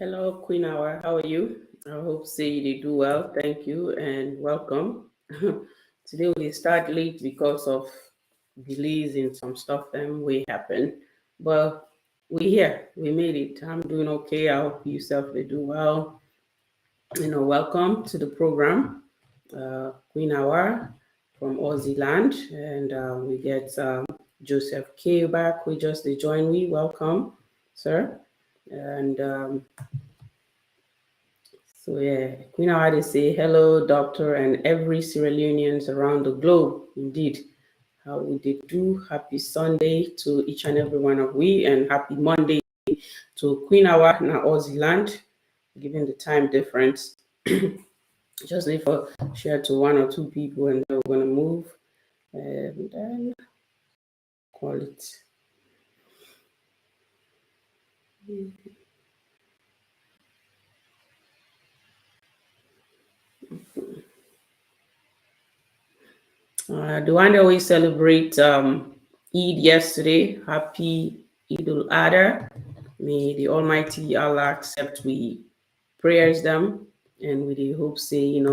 Hello, Queen Hour. How are you? I hope say they do well. Thank you and welcome. Today we start late because of delays in some stuff that may happen, but we here. We made it. I'm doing okay. I hope you self they do well. Welcome to the program, Queen Hour from Aussie Land, and we get Joseph K back. We just join me. Welcome, sir, and. So yeah, Queen Awadi say hello, doctor, and every Sierra Leoneans around the globe. Indeed, how we did do. Happy Sunday to each and every one of we, and happy Monday to Queen Awa na Aussie land, given the time difference. Just need for share to one or two people, and then we're gonna move and then call it. The one that we celebrate Eid yesterday. Happy Eid al-Adha. May the Almighty Allah accept we prayers them, and we do hope say it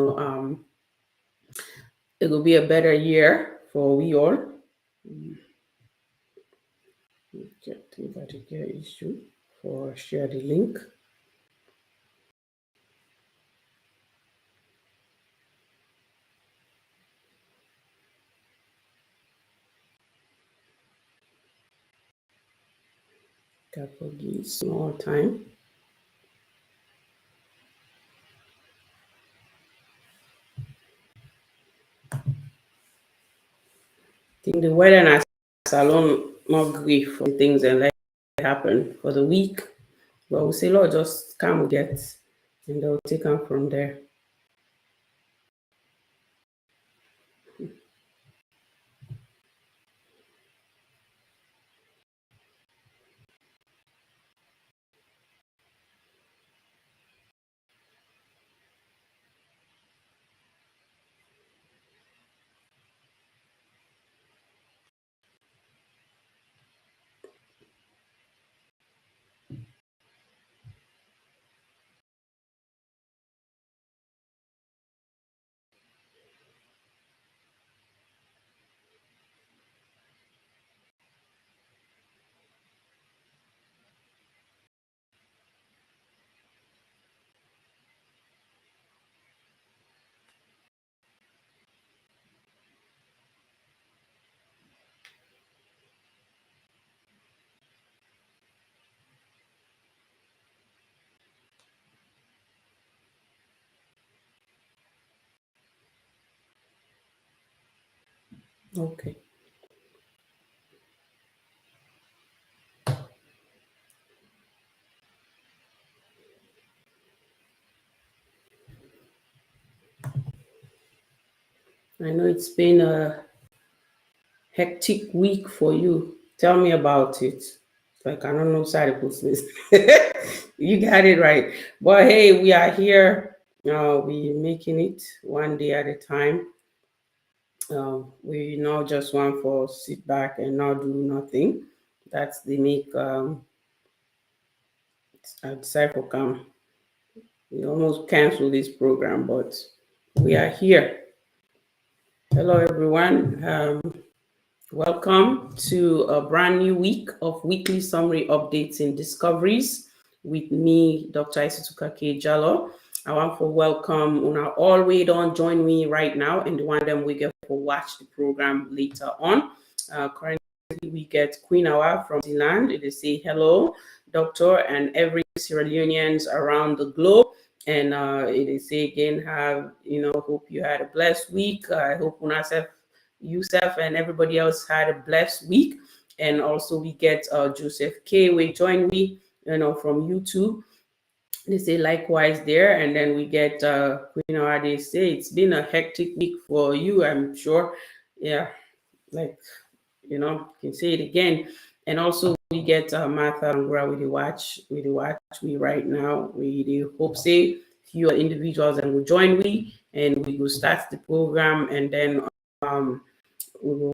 will be a better year for we all. Get particular issue for share the link. Couple give small time. I think the weather in Salone not grief for things and like happen for the week, but we say Lord just come get, and they'll take them from there. Okay. I know it's been a hectic week for you. Tell me about it. Like I don't know side of business. You got it right. But hey, we are here. We making it one day at a time. We now just want for sit back and not do nothing. That's the make a disciple come. We almost cancel this program, but we are here. Hello everyone. Welcome to a brand new week of weekly summary updates and discoveries with me, Dr. Isituka K. Jallo. I want to welcome una all way on join me right now, and the one them we get for watch the program later on. Currently we get Queen Awa from Zealand. They say hello, doctor, and every Sierra Leoneans around the globe. And it say again, hope you had a blessed week. I hope Yusuf and everybody else had a blessed week. And also we get Joseph K. We join me, from YouTube. They say likewise there. And then we get Queen Awa. They say it's been a hectic week for you, I'm sure. Yeah, like, can say it again. And also we get Martha and Gura with the watch me right now. We do hope say few individuals and will join me, and we will start the program, and then we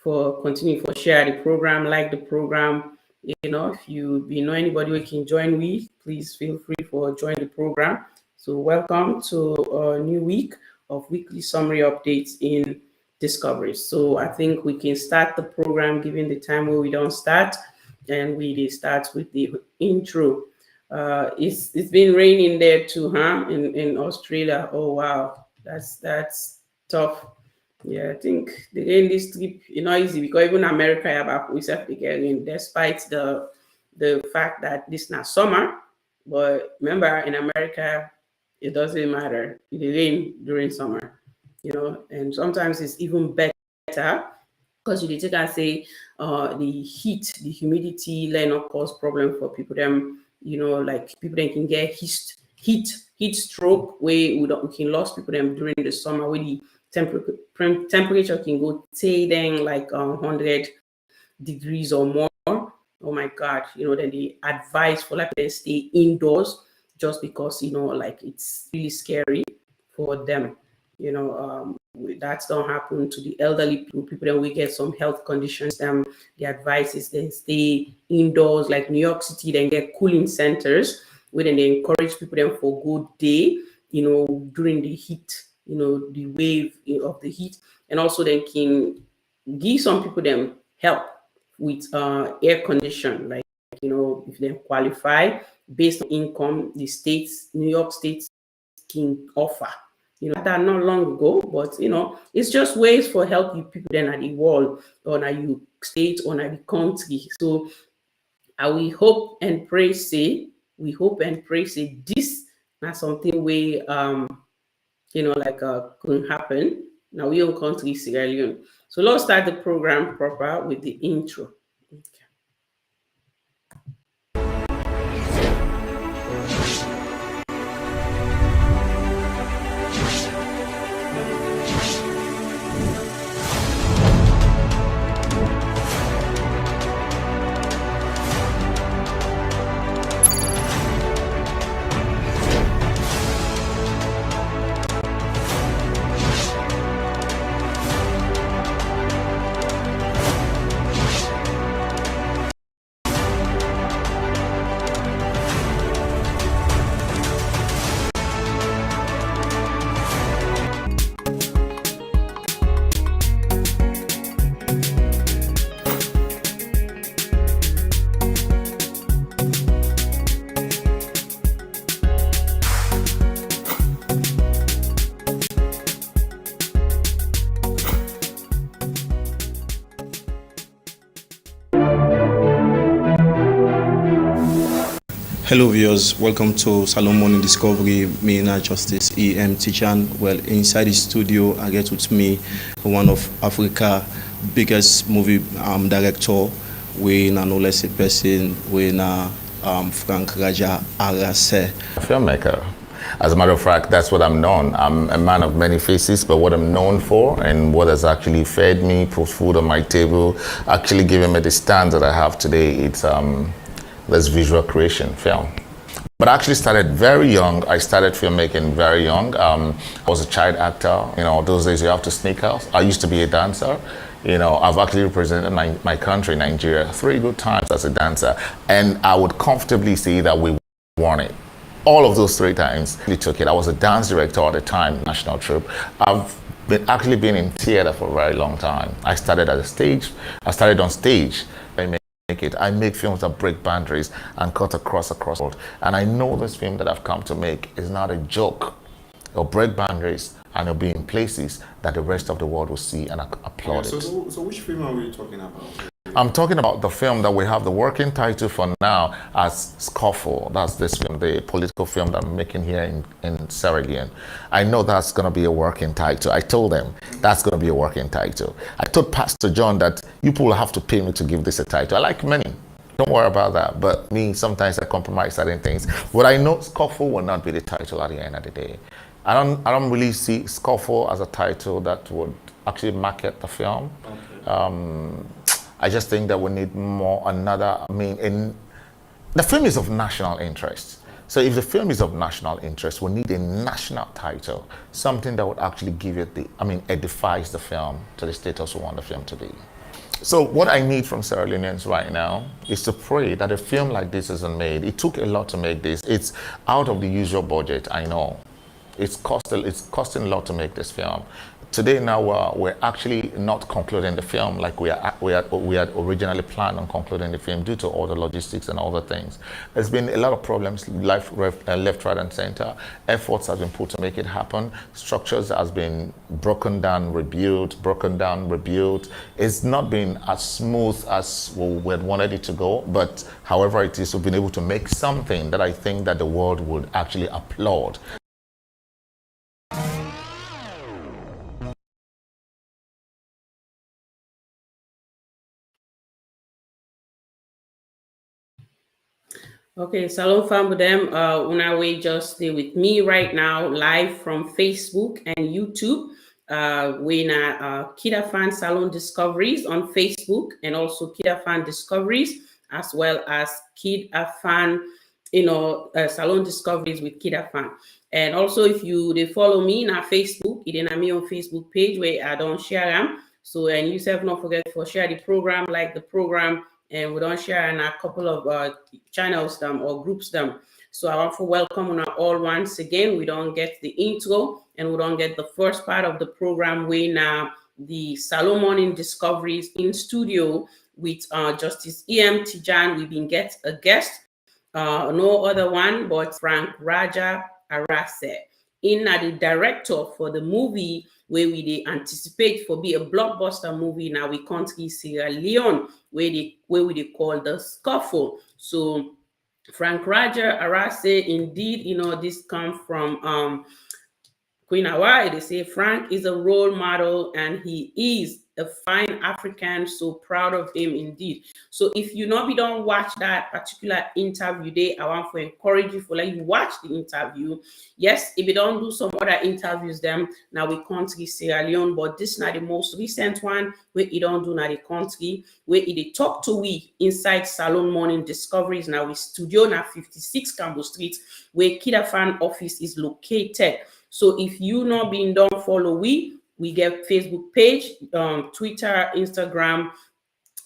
will continue for share the program, like the program, if you know anybody who can join me, please feel free for join the program. So welcome to a new week of weekly summary updates in discoveries. So I think we can start the program given the time where we don't start, and we start with the intro. It's been raining there too, huh? In Australia. Oh wow, that's tough. Yeah, I think the rain this trip not easy because even America have we have to get rain despite the fact that this not summer. But remember, in America, it doesn't matter. It rain during summer, and sometimes it's even better because you take and say the heat, the humidity, let not cause problem for people. Them, like people that can get heat stroke where we can lose people them during the summer where the temperature can go then like 100 degrees or more. Oh my God, then they advise for like they stay indoors just because like it's really scary for them. That don't happen to the elderly people that we get some health conditions. The advice is then stay indoors, like New York City, then get cooling centers where then they encourage people then for good day, during the heat, the wave of the heat, and also then can give some people them help with air condition, like if they qualify based on income, the states, New York State can offer. That not long ago, but it's just ways for help you people then at the world or at you state or at the country. So we hope and pray say this not something where could happen. Now we own country Sierra Leone. So let's start the program proper with the intro. Okay. Hello viewers, welcome to Salone Morning Discovery. Me and Justice E.M. Tichan. Well, inside the studio, I get with me one of Africa's biggest movie director. We no less a person, we Frank Raja Arase. Filmmaker. As a matter of fact, that's what I'm known. I'm a man of many faces, but what I'm known for and what has actually fed me, put food on my table, actually given me the stand that I have today, it's this visual creation, film. But I actually started very young. I started filmmaking very young. I was a child actor. Those days you have to sneak out. I used to be a dancer. I've actually represented my country, Nigeria, 3 good times as a dancer. And I would comfortably say that we won it. All of those 3 times, we took it. I was a dance director at the time, national troupe. I've actually been in theater for a very long time. I started on stage. I make films that break boundaries and cut across the world. And I know this film that I've come to make is not a joke. It'll break boundaries and it'll be in places that the rest of the world will see and applaud it. So which film are we talking about? I'm talking about the film that we have the working title for now as Scuffle. That's this film, the political film that I'm making here in Sierra Leone. I know that's going to be a working title. I told them that's going to be a working title. I told Pastor John that you people have to pay me to give this a title. I like money. Don't worry about that. But me, sometimes I compromise certain things. But I know Scuffle will not be the title at the end of the day. I don't really see Scuffle as a title that would actually market the film. Okay. I just think that we need more the film is of national interest. So if the film is of national interest, we need a national title, something that would actually give it edifies the film to the status we want the film to be. So what I need from Sierra Leoneans right now is to pray that a film like this isn't made. It took a lot to make this. It's out of the usual budget, I know. It's costing a lot to make this film. Today now we're actually not concluding the film like we had originally planned on concluding the film due to all the logistics and other things. There's been a lot of problems, left, right, and center. Efforts have been put to make it happen. Structures has been broken down, rebuilt. It's not been as smooth as we had wanted it to go, but however it is, we've been able to make something that I think that the world would actually applaud. Okay, Salone Fambodem, on our way, just stay with me right now, live from Facebook and YouTube. We're in KID-AFAN Salone Discoveries on Facebook, and also KID-AFAN Discoveries, as well as KID-AFAN, Salone Discoveries with KID-AFAN. And also, if they follow me in our Facebook, it in me on Facebook page where I don't share them. So, and you self not forget to share the program, like the program, and we don't share in a couple of channels them or groups them. So I want to welcome on all once again. We don't get the intro and we don't get the first part of the program when the Salone Morning Discoveries in studio with Justice E.M. Tijan. We've been get a guest, no other one but Frank Raja Arase, in the director for the movie where we anticipate for be a blockbuster movie now we country Sierra Leone where we call the Scuffle. So Frank Raja Arase, indeed, this comes from Queen Hawaii. They say Frank is a role model and he is a fine African, so proud of him indeed. So if you don't watch that particular interview day, I want to encourage you for like you watch the interview. Yes, if you don't do some other interviews, them now we country Sierra Leone, but this is not the most recent one where you don't do now the country where they talk to we inside Salone Morning Discoveries. Now we studio now 56 Campbell Street where KID-AFAN office is located. So if you not been done follow we get Facebook page, Twitter, Instagram,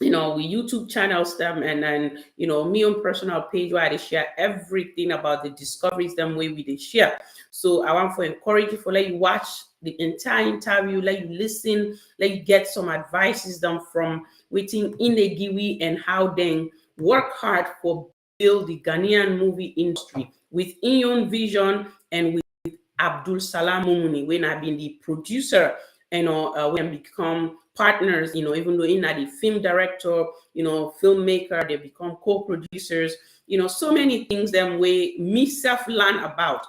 we YouTube channels them, and then me on personal page where I share everything about the discoveries them way we share. So I want to encourage you for let you watch the entire interview, let you listen, let you get some advices them from waiting in the Giwi and how they work hard for build the Ghanaian movie industry with Ion Vision and with Abdul Salam Mumuni, when I've been the producer, when become partners, even though in the film director, filmmaker, they become co-producers, so many things them way me self learn about,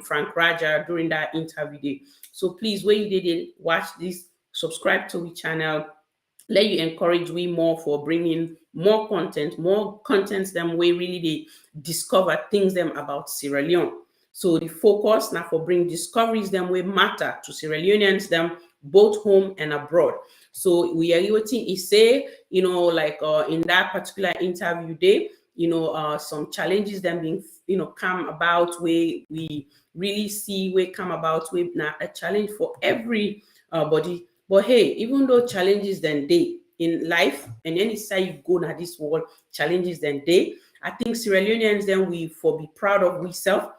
Frank Raja during that interview day. So please, when you did watch this, subscribe to the channel, let you encourage we more for bringing more contents them way really they discover things them about Sierra Leone. So the focus now for bring discoveries them way matter to Sierra Leoneans them both home and abroad. So we are waiting say, like in that particular interview day, some challenges them being, come about where we really see where come about with now a challenge for every body. But hey, even though challenges then they in life and any side you go now this world, challenges then they, I think Sierra Leoneans then we for be proud of ourselves.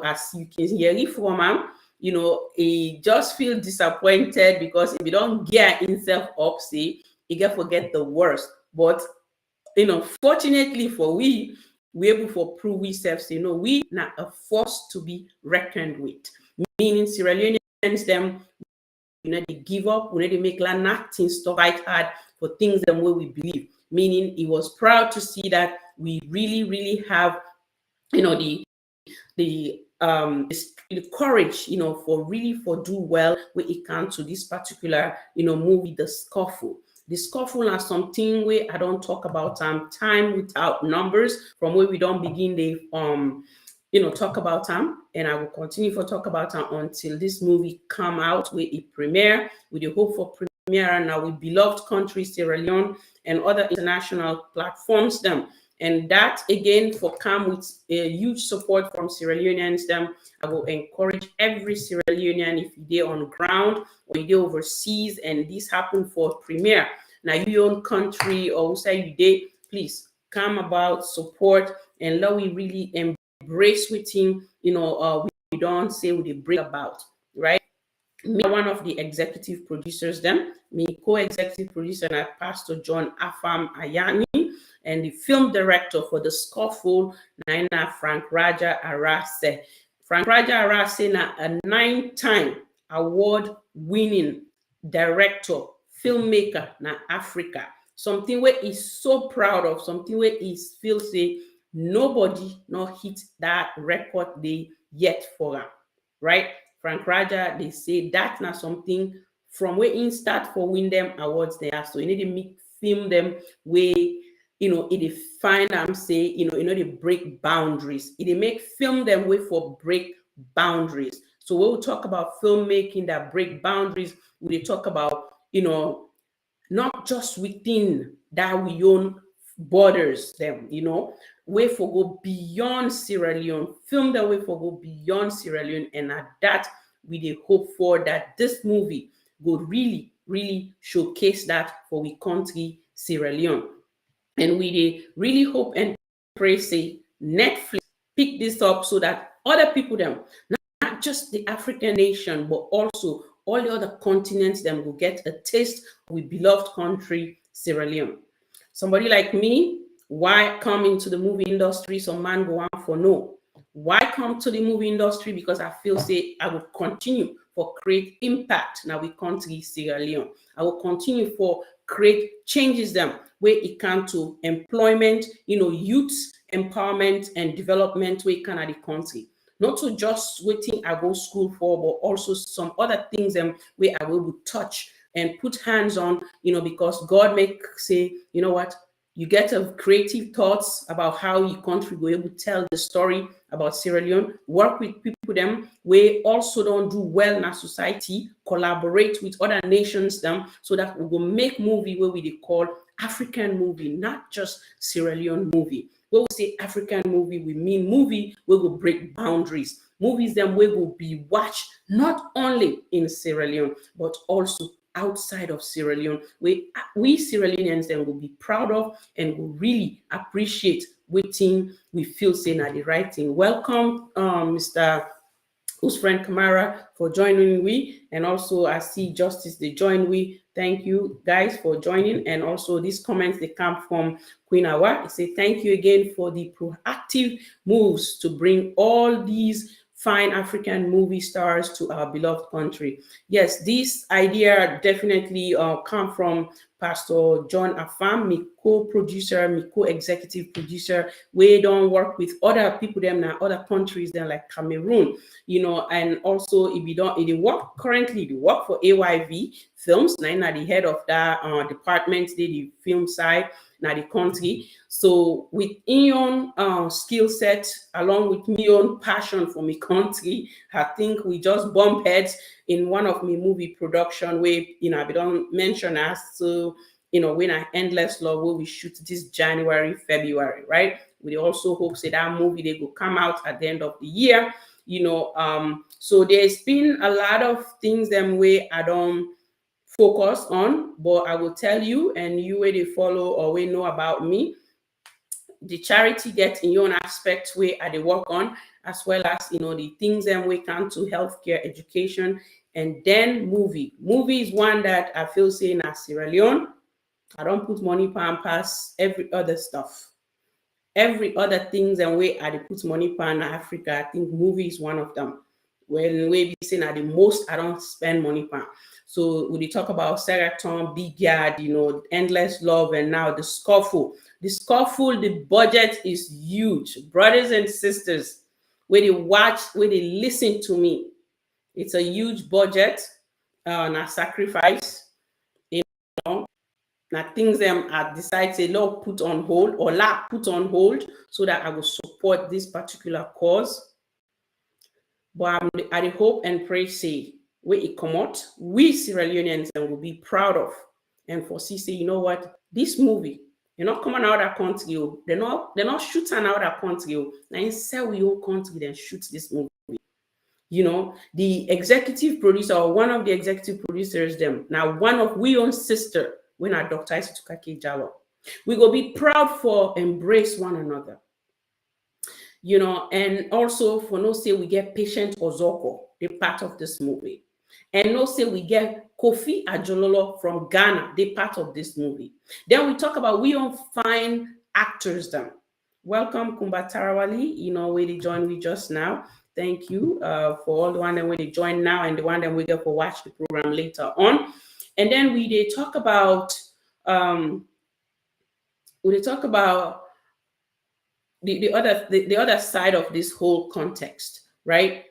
As you can hear it from him, he just feel disappointed because if you don't get himself up, say, he can forget the worst. But, fortunately for we able to prove ourselves, we not a force to be reckoned with. Meaning Sierra Leoneans, them, they give up, they make nothing to fight hard for things the way we believe. Meaning he was proud to see that we really, really have, the courage, for do well when it comes to this particular, movie, The Scuffle. The Scuffle are something where I don't talk about time without numbers from where we don't begin the talk about time, and I will continue to talk about time until this movie come out where it premiere with the hope for premiere now with beloved country Sierra Leone and other international platforms them. And that again for come with a huge support from Sierra Leoneans them. I will encourage every Sierra Leonean if you're on ground or you're overseas and this happened for premiere. now your own country or say you did, please come about, support, and let we really embrace with him, we don't say we bring about, right? Me, one of the executive producers, them, me co-executive producer, and Pastor John Afam Ayani, and the film director for the Scuffle, Naina Frank Raja Arase. Frank Raja Arase na a 9-time award-winning director, filmmaker na Africa. Something where he's so proud of, something where he feels say nobody not hit that record they yet for him, right? Frank Raja, they say that's not something from where in start for win them awards there. So you need to make film them where it find them say they break boundaries. It make film them way for break boundaries. So when we talk about filmmaking that break boundaries, we talk about not just within that we own borders them, way for go beyond Sierra Leone, film that way for go beyond Sierra Leone, and at that we dey hope for that this movie would really, really showcase that for we country Sierra Leone. And we dey really hope and pray say Netflix pick this up so that other people them, not just the African nation, but also all the other continents them will get a taste of we beloved country Sierra Leone. Somebody like me, why come into the movie industry? Some man go on for no. Why come to the movie industry? Because I feel say I will continue for create impact now we country Sierra Leone. I will continue for create changes them where it can to employment, youth empowerment and development where it can at the country. Not to just waiting I go school for, but also some other things where I will touch and put hands on, because God make say, you know what, you get a creative thoughts about how your country will able to tell the story about Sierra Leone, work with people them, we also don't do well in our society, collaborate with other nations them, so that we will make movie where we call African movie, not just Sierra Leone movie. When we say African movie, we mean movie where we will break boundaries. Movies them where will be watched not only in Sierra Leone, but also outside of Sierra Leone, we Sierra Leoneans then will be proud of and will really appreciate waiting we feel saying at the right thing. Welcome, Mr. Usfriend Kamara for joining we, and also I see Justice they join we. Thank you guys for joining, and also these comments they come from Queen Awa. They say thank you again for the proactive moves to bring all these fine African movie stars to our beloved country. Yes, this idea definitely come from Pastor John Afam, my co-producer, my co-executive producer. We don't work with other people them now, other countries then like Cameroon, and also if they work currently, they work for AYV Films, now at the head of that department, the film side, now the country. So with your own skill set, along with my own passion for my country, I think we just bump heads in one of my movie production where, I don't mention us, so, when I Endless Love, where we shoot this January, February, right? We also hope say that movie, they will come out at the end of the year, so there's been a lot of things them way I don't focus on, but I will tell you, and you where they follow or we know about me, the charity gets in your own aspect where I they work on, as well as the things that we can to healthcare, education, and then movie. Movie is one that I feel saying as Sierra Leone, I don't put money past every other stuff. Every other things and way I put money pan Africa, I think movie is one of them. When we be saying at the most, I don't spend money pan. So when you talk about Seraton, Big Yard, Endless Love, and now the Scuffle. The Scuffle, the budget is huge. Brothers and sisters, where they watch, where they listen to me, it's a huge budget, and a sacrifice. Now things them I decide say Lord put on hold or la put on hold so that I will support this particular cause. But I hope and pray say where it come out, we Sierra Leoneans and will be proud of and foresee say, you know what, this movie, you're not coming out of country, they're not shooting out of country. Now instead we own country then shoot this movie. The executive producer or one of the executive producers them now one of we own sister when our Dr. Isituka Jalo. We go be proud for embrace one another. You know, and also for no say we get Patient Ozoko, the part of this movie. And no say we get Kofi Ajololo from Ghana, the part of this movie. Then we talk about we don't find actors them. Welcome Kumba Tarawali, you know, where they joined me just now. Thank you for all the one that when they join now and the one that we get for watch the program later on. And then they talk about the other side of this whole context, right?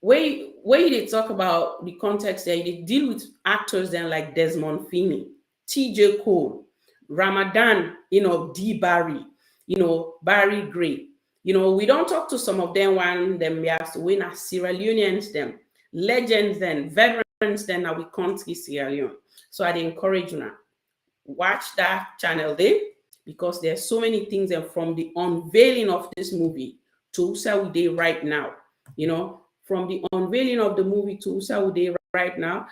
Where they talk about the context there, they deal with actors then like Desmond Finney, TJ Cole, Ramadan, you know, D. Barry, you know, Barry Gray. You know, we don't talk to some of them when them we have to win as Sierra Leoneans, them legends, then veterans, then now we can't see Sierra Leone. So I'd encourage you now, watch that channel there, because there's so many things, and from the unveiling of this movie to Usa Ude right now, you know, from the unveiling of the movie to Usa Ude right now,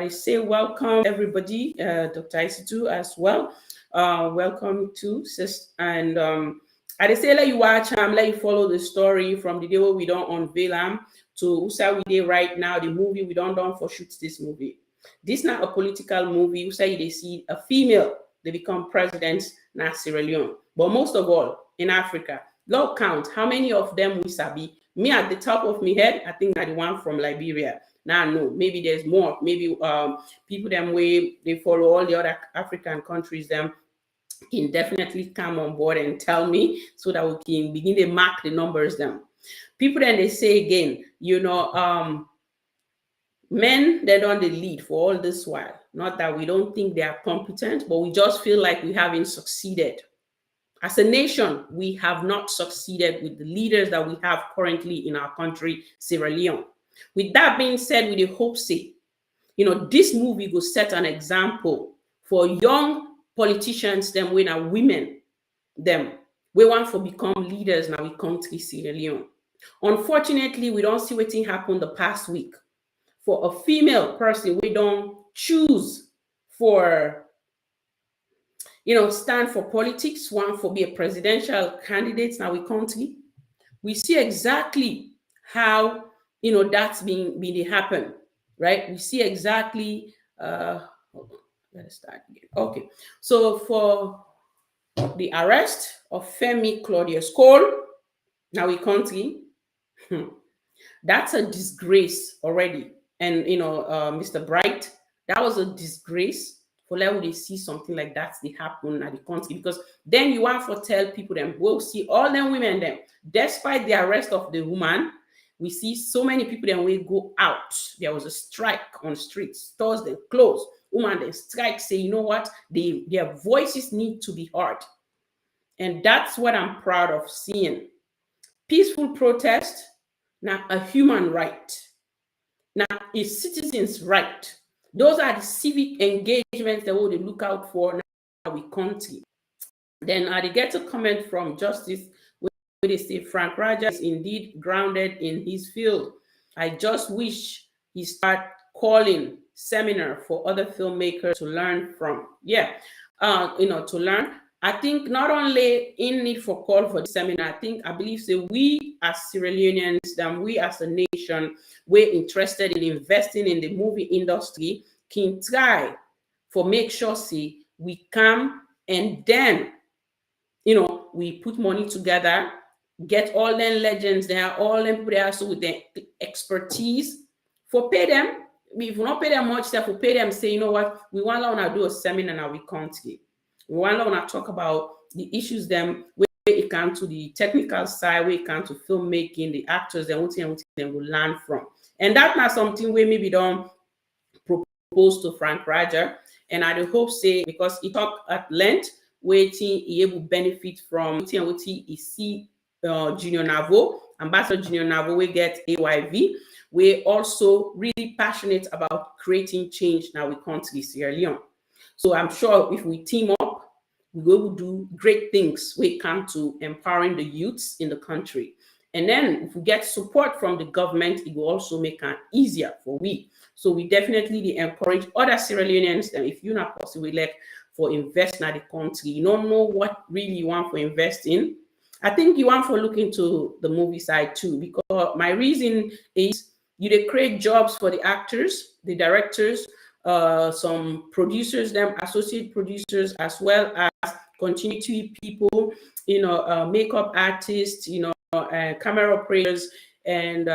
I say welcome everybody, Dr. Isitu as well. Welcome to sis, and I say let you watch let you follow the story from the day where we don't unveil to Usa Ude right now, the movie we don't for shoot this movie. This is not a political movie. You say they see a female, they become presidents in Sierra Leone. But most of all, in Africa, Lord count how many of them we sabi. Me at the top of my head, I think I the one from Liberia. Now no, maybe there's more. Maybe people them way they follow all the other African countries them can definitely come on board and tell me so that we can begin to mark the numbers them. People then they say again, you know, men, they don't lead for all this while. Not that we don't think they are competent, but we just feel like we haven't succeeded. As a nation, we have not succeeded with the leaders that we have currently in our country, Sierra Leone. With that being said, with the hope say, you know, this movie will set an example for young politicians, them when are women, them we want to become leaders now we country Sierra Leone. Unfortunately, we don't see what happened the past week. For a female person, we don't choose for, you know, stand for politics, one for be a presidential candidate now we country. We see exactly how, you know, that's being happen, right? We see exactly, let's start again. Okay, so for the arrest of Femi Claudius Cole, now we country, that's a disgrace already. And, you know, Mr. Bright, that was a disgrace for let they see something like that they happen at the country, because then you want to tell people them, we'll see all them women them, despite the arrest of the woman, we see so many people then we go out. There was a strike on streets, stores they closed, women they strike, say, you know what, their voices need to be heard. And that's what I'm proud of seeing. Peaceful protest, now a human right. Now, a citizen's right. Those are the civic engagements that we look out for now we country. Then I get a comment from Justice where they say Frank Raja is indeed grounded in his field. I just wish he start calling seminar for other filmmakers to learn from. Yeah, you know, to learn. I think not only in need for call for the seminar, I believe so we as Sierra Leoneans, then we as a nation, we're interested in investing in the movie industry, can try for make sure see we come and then, you know, we put money together, get all them legends there, all them people there so with their expertise for pay them. If we not pay them much, stuff we pay them, say, you know what, we want to do a seminar now we can't get. We want to talk about the issues them where it comes to the technical side, where it comes to filmmaking, the actors, and what them will learn from. And that's not something we maybe don't propose to Frank Raja. And I hope say, because he talked at length, where he able benefit from what he see Junior Navo, Ambassador Junior Navo, we get AYV. We're also really passionate about creating change now we country Sierra Leone. So I'm sure if we team up, we will do great things when it comes to empowering the youths in the country. And then if we get support from the government, it will also make it easier for we. So we definitely encourage other Sierra Leoneans that if you're not possible like for invest in the country, you don't know what really you want for invest in. I think you want for look into the movie side too, because my reason is they create jobs for the actors, the directors, some producers, them associate producers, as well as continuity people, makeup artists, camera operators, and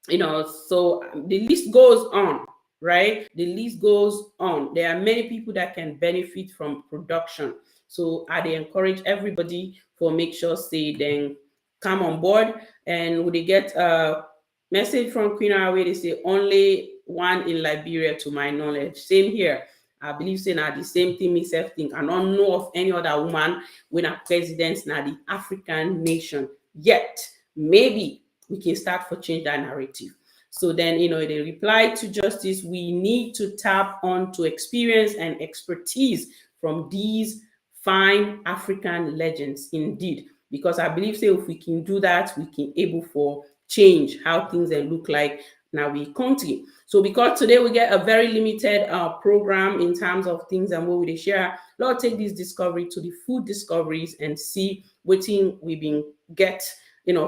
so the list goes on, right? The list goes on. There are many people that can benefit from production. So I encourage everybody for make sure say then come on board. And would they get a message from Queen Araway? They say only one in Liberia to my knowledge. Same here. I believe saying now the same thing myself think. I don't know of any other woman when a president now the African nation yet. Maybe we can start for change that narrative. So then, they reply to justice, we need to tap onto experience and expertise from these fine African legends indeed. Because I believe say if we can do that, we can able for change how things they look like now we country. So because today we get a very limited program in terms of things and what we share, let's take this discovery to the food discoveries and see what thing we been get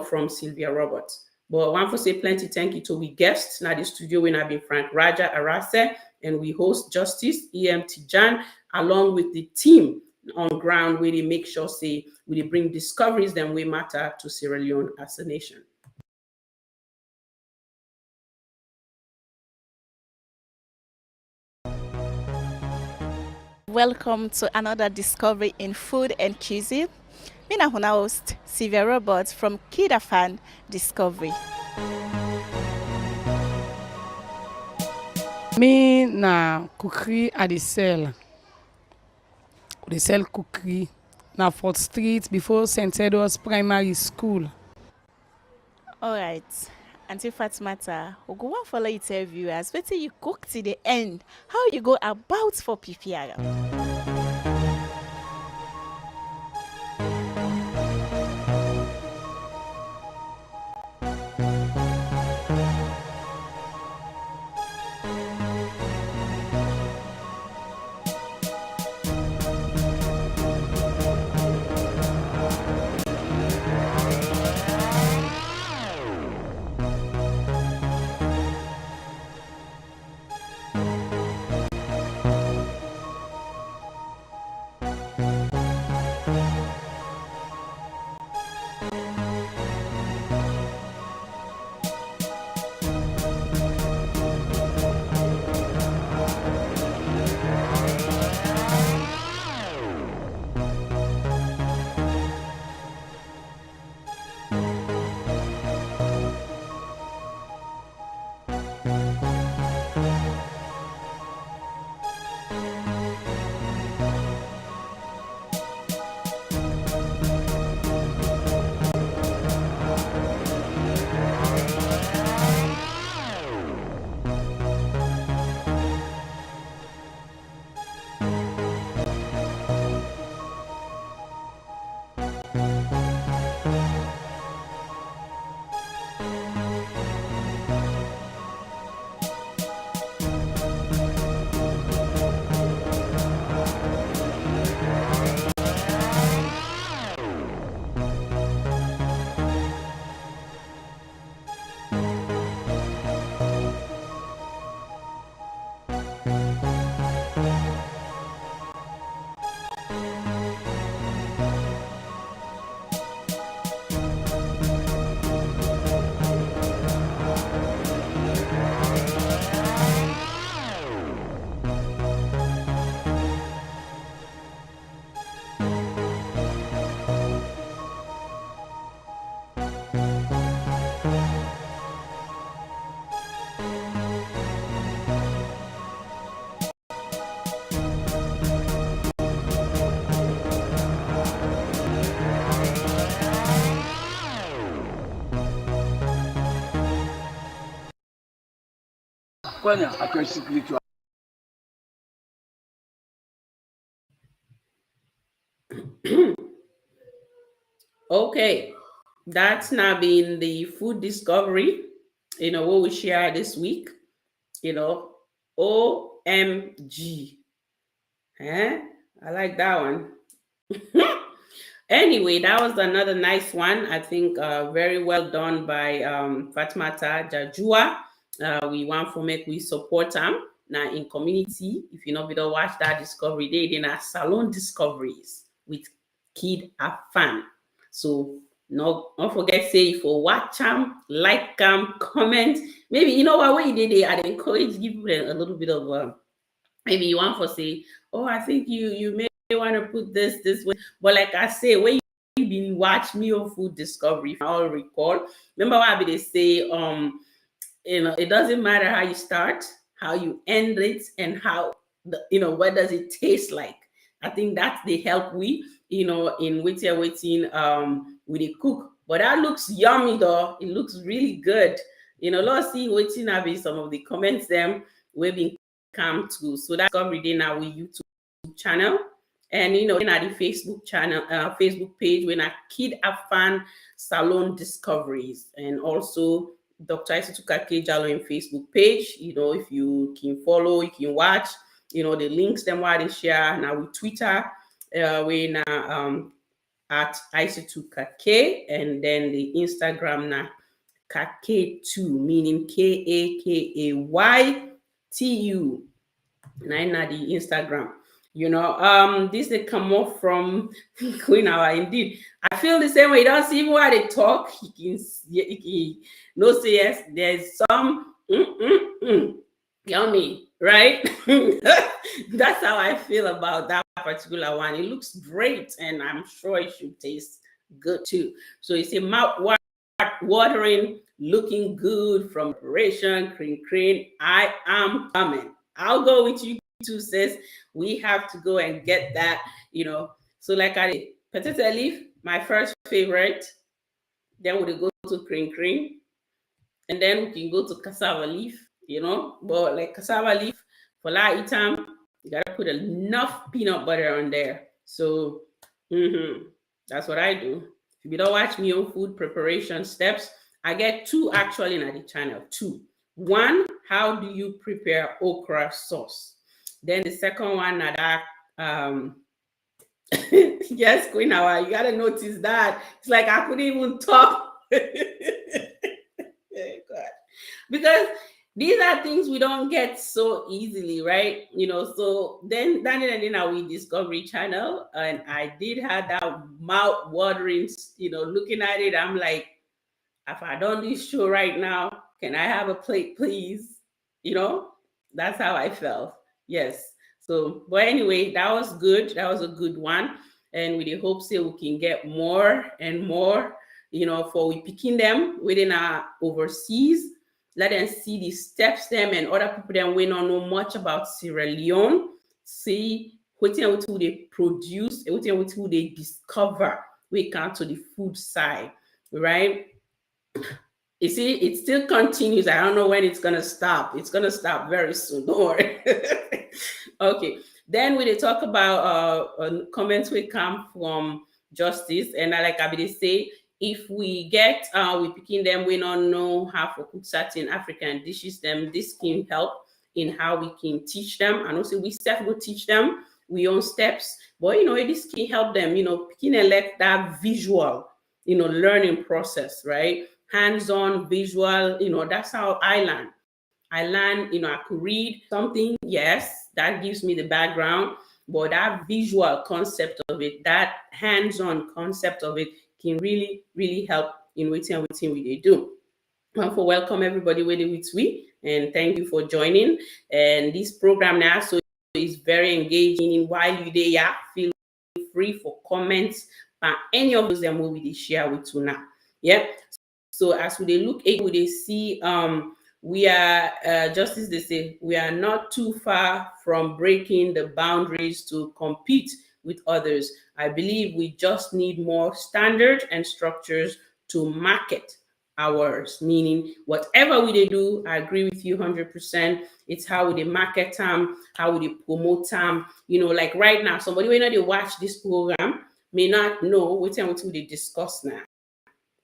from Sylvia Roberts. But I want to say plenty thank you to we guests. Now the studio we have been Frank Raja Arase, and we host Justice EM Tijan along with the team on ground where they make sure say we bring discoveries that we matter to Sierra Leone as a nation. Welcome to another discovery in food and cuisine. Me na huna host Sylvia Roberts from KID-AFAN Discovery. Me na cookery at the sell. They sell cookery na 4th Street before St. Edward's Primary School. All right. Auntie Fatmata, we go on follow you tell viewers. Wait till you cook to the end. How you go about for PPR? Okay. that's now been the food discovery, what we share this week, OMG. I like that one. Anyway, that was another nice one. I think very well done by Fatmata Jajua. We want to make we support them now in community. If you know, we don't watch that discovery, they in our Salone Discoveries with KID-AFAN. So don't forget, say if you watch them, like them, comment. Maybe you know what you did. I'd encourage give them a little bit of maybe you want to say, oh, I think you may want to put this way. But like I say, when you been watch me on food discovery, if I all recall, remember what they say, it doesn't matter how you start, how you end it, and how what does it taste like. I think that's the help we, in waiting with the cook. But that looks yummy though. It looks really good. Let's see waiting have some of the comments them we've been come to. So that's discovery day now with YouTube channel. And in at the Facebook channel, Facebook page, we're at KID-AFAN Salone Discoveries. And also Dr. Isituka Jalo in Facebook page. If you can follow, you can watch, the links them while they share. Now with Twitter, we're now at Isituka K, and then the Instagram now Kake2, meaning KAKAYTU. Nine the Instagram. This they come off from Queen Hour. Indeed, I feel the same way. You don't see even while they talk. You can no say yes. There's some yummy, right? That's how I feel about that particular one. It looks great, and I'm sure it should taste good too. So it's a mouth watering, looking good from preparation, cream. I am coming. I'll go with you too, sis. We have to go and get that, So like potato leaf, my first favorite. Then we go to cream, and then we can go to cassava leaf, But like cassava leaf, for la itam, you gotta put enough peanut butter on there. So that's what I do. If you don't watch me on food preparation steps, I get two actually in the channel. Two. One, how do you prepare okra sauce? Then the second one, that yes, Queen Hour, you gotta notice that. It's like I couldn't even talk. Because these are things we don't get so easily, right? So then we Discovery channel, and I did have that mouth watering, looking at it, I'm like, if I don't do this show right now, can I have a plate, please? That's how I felt. Yes. So, but anyway, that was good. That was a good one. And with the hopes that we can get more and more, for we picking them within our overseas. Let them see the steps them and other people then we don't know much about Sierra Leone. See what they produce, what they discover. We come to the food side, right? You see, it still continues. I don't know when it's gonna stop. It's gonna stop very soon. Don't worry. Okay. Then we talk about comments we come from Justice, and I say, if we get we picking them, we don't know how to cook certain African dishes. Them this can help in how we can teach them, and also we self will teach them we own steps. But this can help them. Picking and let that visual, learning process, right? Hands-on visual, that's how I learn. I could read something, yes, that gives me the background, but that visual concept of it, that hands-on concept of it can really, really help in what we do. For welcome everybody with we, and thank you for joining. And this program now so is very engaging. In while you there, feel free for comments by any of those that we share with you now. Yeah. So as we look at, we see we are just as they say, we are not too far from breaking the boundaries to compete with others. I believe we just need more standards and structures to market ours, meaning whatever we do, I agree with you 100%. It's how we market them, how we promote them. Like right now, somebody when they watch this program may not know what they discuss now.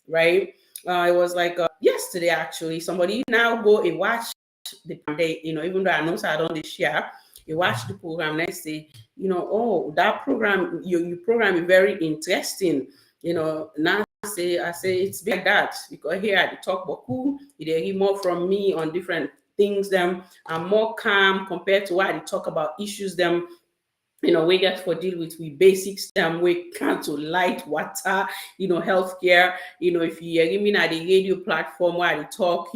right? It was like yesterday actually. Somebody now go and watch the day, even though I know I don't share, you watch the program, next day, oh, that program, your program is very interesting, now I say it's like that because here I talk about cool, they hear more from me on different things. Them I'm more calm compared to why they talk about issues. Them we get for deal with we basics. We can't to light water, healthcare. If you hear me at the radio platform where they talk,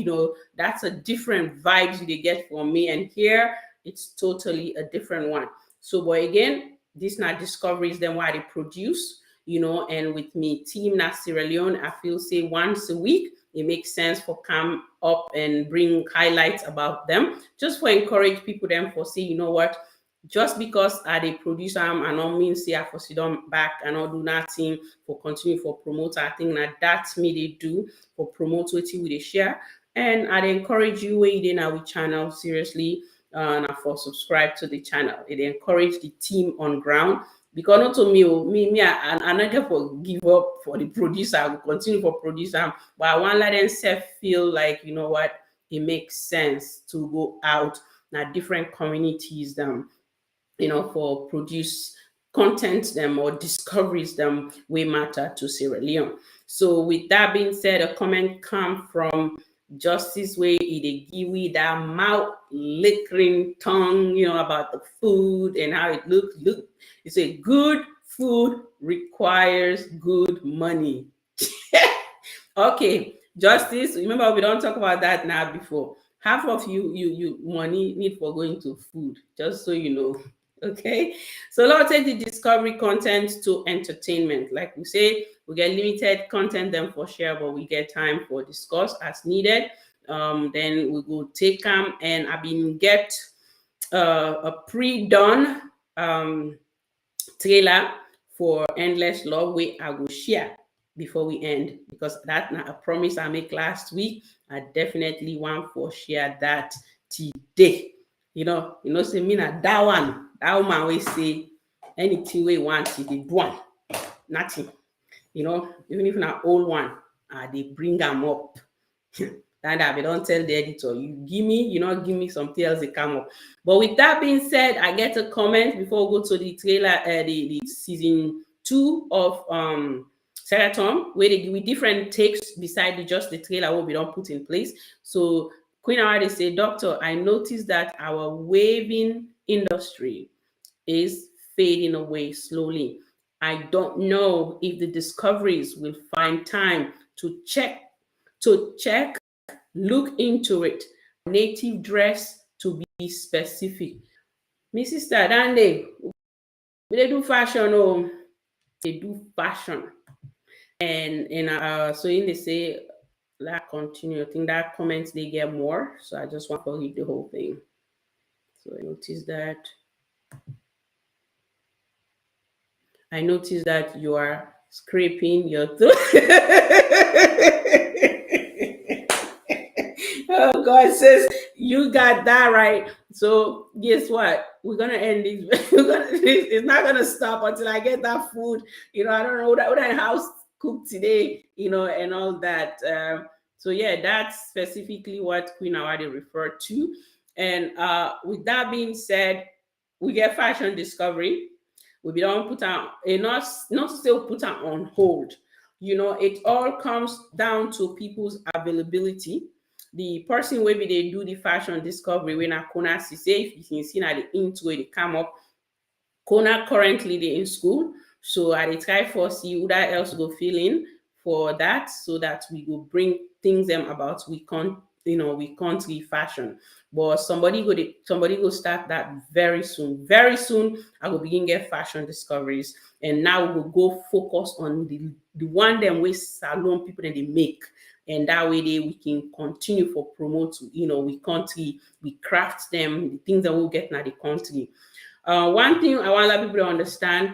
that's a different vibes they get from me, and here it's totally a different one. So, but again, these not discoveries them why they produce. And with me team na Sierra Leone, I feel say once a week it makes sense for come up and bring highlights about them, just for encourage people them for say, what, just because I the producer I don't mean say I for sit down back and not do nothing for continue for promoter. I think that that's me they do for promote what we they share. And I'd encourage you wait in our channel seriously and for subscribe to the channel. It encourage the team on ground because not to me I not for give up for the producer. I will continue for producer, but I want let them self feel like what, it makes sense to go out now different communities for produce content them or discoveries them we matter to Sierra Leone. So with that being said, a comment come from Justice Way it give we that mouth lickering tongue, about the food and how it looks. Look, it's a good food requires good money. Okay, Justice, remember we don't talk about that now before. Half of you money need for going to food, just so you know. Okay, so let's take the discovery content to entertainment. Like we say, we get limited content then for share, but we get time for discuss as needed. Then we go take them, and I've been get a pre-done trailer for Endless Love where I will share before we end, because that's not a promise I make last week. I definitely want for share that today. Say me na that woman always say anything we want to they do one. Nothing. Even if not old one, they bring them up. And I don't tell the editor, you give me something else they come up. But with that being said, I get a comment before we go to the trailer, the season 2 of Sarah Tom, where they give me different takes beside just the trailer what we don't put in place. So Queen Awadi say, Doctor, I noticed that our waving industry is fading away slowly. I don't know if the discoveries will find time to check, look into it. Native dress to be specific. My sister, Dande, they do fashion, they do fashion. And so in they say, that continue. I think that comments they get more. So I just want to read the whole thing. So I noticed that you are scraping your throat. Oh, God says you got that right. So guess what? We're gonna end this. It's not gonna stop until I get that food. I don't know what that house cooked today. And all that. So yeah, that's specifically what Queen Awadi referred to. And with that being said, we get fashion discovery. We don't put on not still put on hold. It all comes down to people's availability. The person where they do the fashion discovery when I Kona say if you can see now the into where they come up. Kona currently they in school, so I try for see who that else go fill in for that, so that we go bring things them about we country fashion. But somebody go start that very soon. Very soon I will begin get fashion discoveries, and now we'll go focus on the one them with salon people that they make. And that way we can continue for promote, we country, we craft them, the things that we'll get in the country. One thing I want people to understand,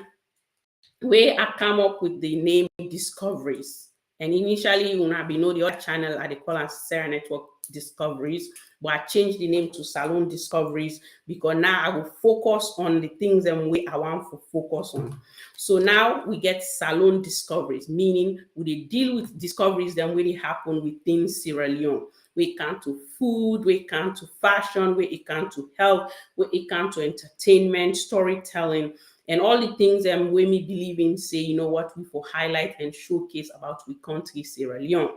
where I come up with the name Discoveries. And initially, when I know the other channel, I call it Sarah Network Discoveries, but I changed the name to Salone Discoveries because now I will focus on the things and way I want to focus on. So now we get Salone Discoveries, meaning we deal with discoveries that really happen within Sierra Leone. We can to food, we can to fashion, we can to health, we can to entertainment, storytelling, and all the things we me believe in say, you know what, we for highlight and showcase about we country Sierra Leone.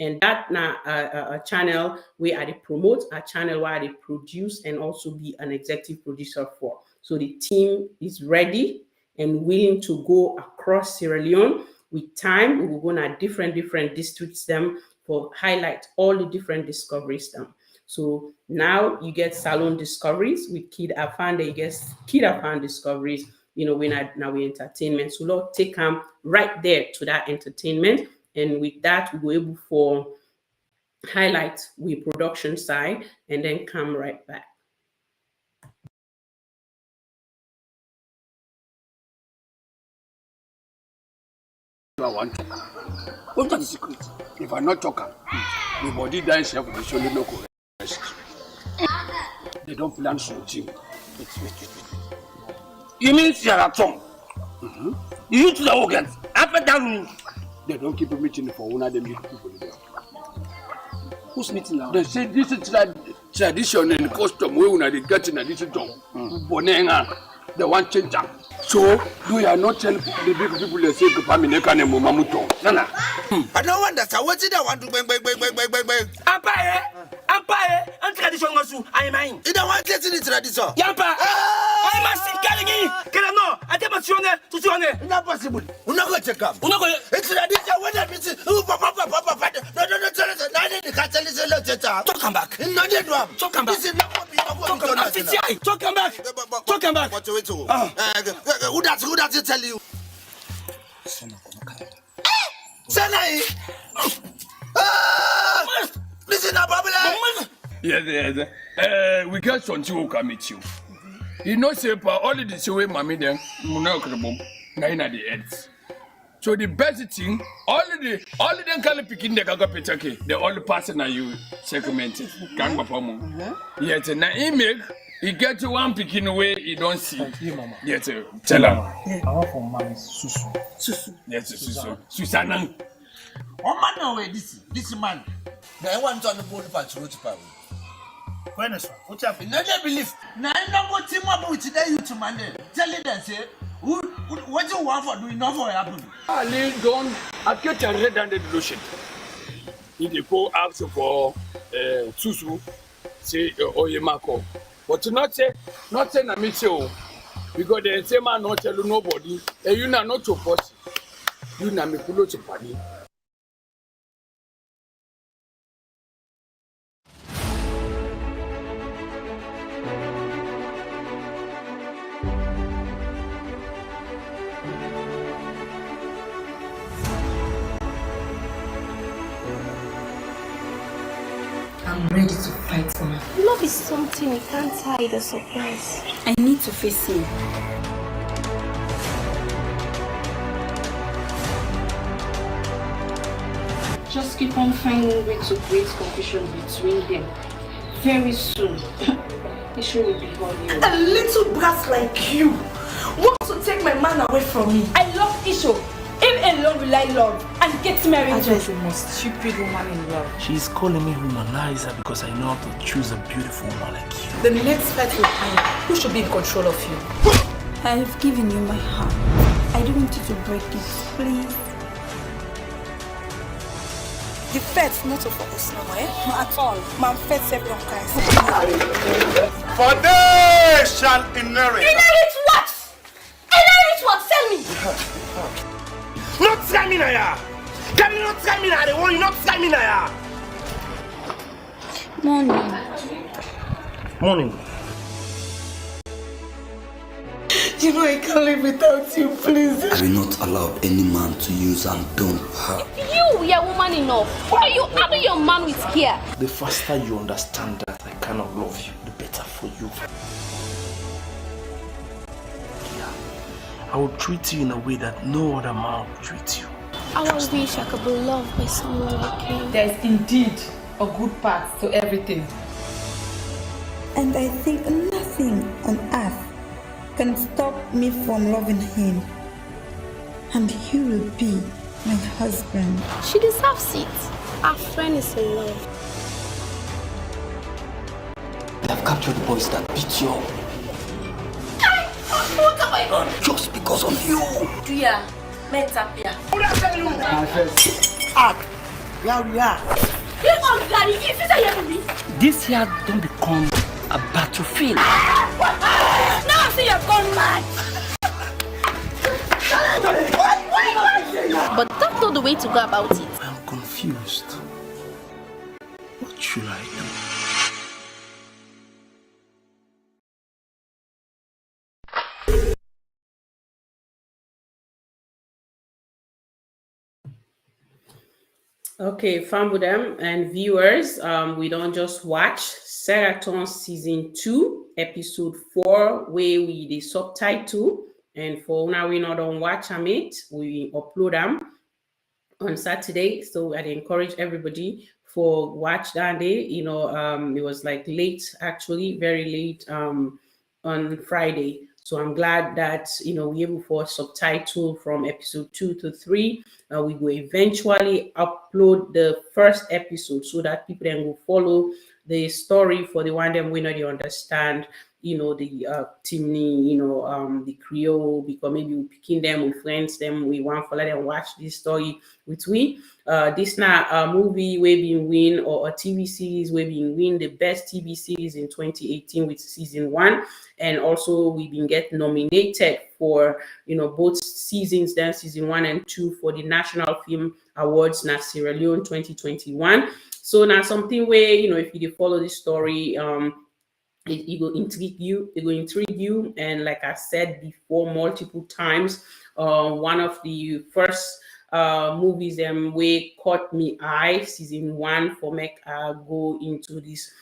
And that now a channel where I promote, a channel where I produce and also be an executive producer for. So the team is ready and willing to go across Sierra Leone. With time, we will go to different districts them for highlight all the different discoveries them. So now you get Salone Discoveries with KID-AFAN, you get KID-AFAN Discoveries, you know, now we entertainment. So Lord, take them right there to that entertainment. And with that, we were able for highlight with production side and then come right back. What's the secret? If I not talk, the body dies here for the shoulder no rest. They don't plan something. You mean Sierra Leone? You used to the organs. After that, they don't keep a meeting for one of them people there. Who's meeting now? They say this is tradition and custom. We will not get in a little dog. Bonenga, the one change. So, do you not tell the big people that say Pamina and Momamuto? Nana. I don't understand. What did I want to bang? Empire, and tradition was I mean. You don't want to listen to tradition. Yampa, I must see Galigi. Can I know? I tell you to it. Not possible. We're not going to come. It's tradition. When I visit, Papa, no, tell us. I didn't catch a little. Talk back. Not yet, Ram. Talk back. This is not what we are. Talk back. What to it? Who does it tell you? Senai! Listen up, Babylon! Yes. We get something who can meet you. You know, say, all this way, Mammy, then, Munakabum, 9 at the ends. So the best thing, all the them kind of picking the Gagapitaki, the only person that you segmented, Ganga Pomo. Yet, now he make. He get to one picking away, he don't see. Thank you, Mama. Yes, tell him. I want for my Susu. Yes, Susanna. Oh man, no way, this man. The one on the board for Church Power. When is what happened? No, they believe. Now, I know what team up with today, you to man. Tell it and say, what you want for doing nothing happen. Ali don't get a red-handed lotion. If they go ask for Susu, say, Oyemako. But not say na me say because they say man not tell nobody and you not to force you na me pull to party. I'm ready to fight for my love is something you can't hide or surprise. I need to face him. Just keep on finding ways to create confusion between them. Very soon, issue will be on you. A little brat like you wants to take my man away from me. I love Isho. Him alone will I love and get married to. The most stupid woman in love. She's calling me womanizer because I know how to choose a beautiful woman like you. The next fight will be who should be in control of you. I have given you my heart. I don't want you to break it, please. The fet's not for us now, Not at all. Man, fet's everyone can say. For they shall inherit. Inherit what? Inherit what? Tell me. Not Saminaya! Can you not Samina? They want you not Saminaya! Morning. You know I can't live without you, please. I will not allow any man to use and dump her. You are woman enough. Why are you having your man with care? The faster you understand that I cannot love you, the better for you. I will treat you in a way that no other man will treat you. I wish I could be loved by someone like you. There's indeed a good part to everything. And I think nothing on earth can stop me from loving him. And he will be my husband. She deserves it. Our friend is in love. I have captured the boys that beat you up. What have I done? Just because of you. Tuya, Metapia. Here we are. This year don't become a battlefield. Now I see you've gone mad. But that's not the way to go about it. I'm confused. What should I do? Okay, Fambudem and viewers, we don't just watch Seraton season 2, episode 4, where we the subtitle, and for now we not don't watch them it, we upload them on Saturday. So I'd encourage everybody for watch that day. You know, it was like late, actually, very late on Friday. So I'm glad that, you know, we're able for subtitle from episode 2 to 3. We will eventually upload the first episode so that people then will follow the story for the one them we know they understand, you know, the Timney, you know, the Creole, because maybe we picking them, we friends them, we want for let them watch this story with we. This now a movie we been win or a TV series we been win the best TV series in 2018 with season 1, and also we've been get nominated for, you know, both seasons, then season 1 and 2 for the National Film Awards na Sierra Leone 2021. So now something where, you know, if you follow this story, it will intrigue you, and like I said before multiple times, one of the first movies way caught me eye, season 1 for make go into this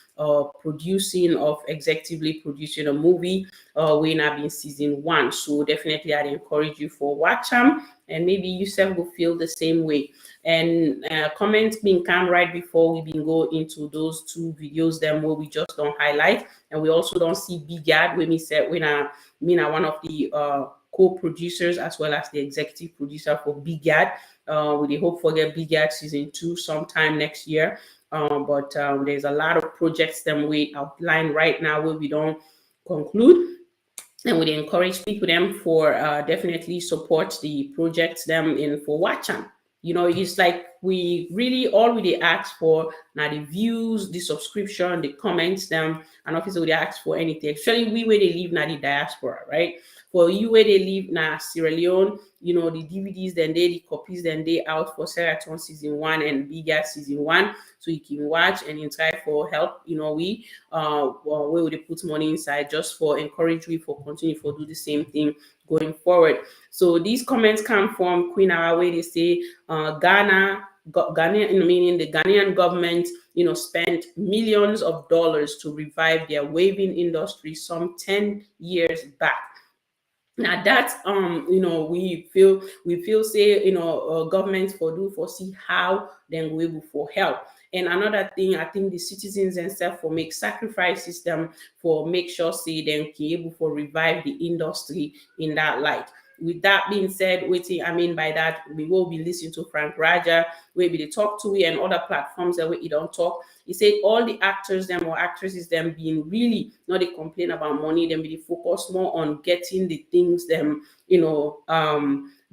producing of executively producing a movie when I've been season 1. So definitely I'd encourage you for watch them, and maybe yourself will feel the same way. And comments being come right before we been go into those 2 videos them where we just don't highlight, and we also don't see Big Ad when we said when I one of the co-producers as well as the executive producer for Big Ad. We hope for get Big Ad season 2 sometime next year. But there's a lot of projects that we outline right now where we don't conclude, and we encourage people them for definitely support the projects them in for watching. You know, it's like we really all we ask for now the views, the subscription, the comments them, and obviously we ask for anything. Actually, we where they live now the diaspora, right? For you where they live now Sierra Leone, you know, the DVDs then the copies then they out for Seraton season 1 and Bigger season 1, so you can watch and in try for help. You know, we where would they put money inside just for encourage we for continue for do the same thing going forward. So these comments come from Queen Awa where they say Ghana, meaning the Ghanaian government, you know, spent millions of dollars to revive their waving industry some 10 years back. Now that you know, we feel say, you know, governments for see how then we will for help. And another thing, I think the citizens themselves for make sacrifices them for make sure say them be able for revive the industry in that light. With that being said, waiting, I mean by that, we will be listening to Frank Raja, where we talk to and other platforms that we don't talk. He said all the actors them or actresses them being really not they complain about money, them be focus more on getting the things them, you know,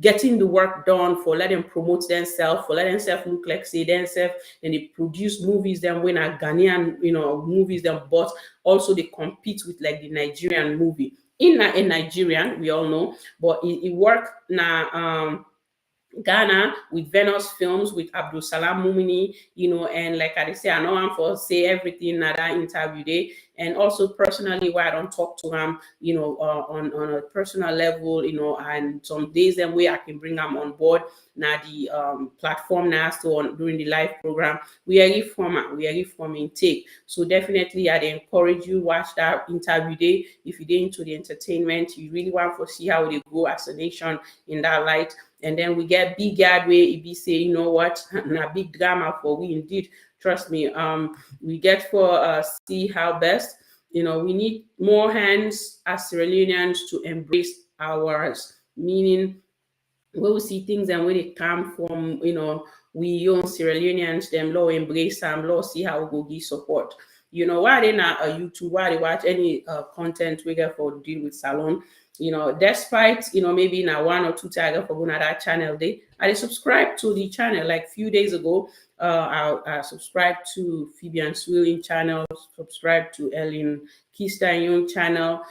getting the work done for let them promote themselves, for let themselves look like say themselves, and they produce movies them when a Ghanaian, you know, movies them, but also they compete with like the Nigerian movie. In Nigerian, we all know, but it worked now Ghana with Venus Films with Abdul Salam Mumini, you know, and like I say, I know I'm for say everything in that interview day, and also personally where I don't talk to him, you know, on a personal level, you know, and some days then way I can bring them on board. Now the platform now so on during the live program, we are reforming take. So definitely I'd encourage you watch that interview day. If you're into the entertainment, you really want to see how they go as a nation in that light. And then we get big yard where it be say, you know what, na big drama for we indeed. Trust me. We get for see how best. You know, we need more hands as Sierra Leoneans to embrace ours, meaning we will see things and where they come from, you know, we young Sierra Leoneans, them law embrace them, law see how we go give support. You know, why they not YouTube, why they watch any content we get for deal with Salone, you know, despite, you know, maybe now 1 or 2 tiger for going to that channel, I subscribed to the channel like few days ago. I subscribed to Phoebe and Swilling channel, subscribed to Ellen Kista Young channel,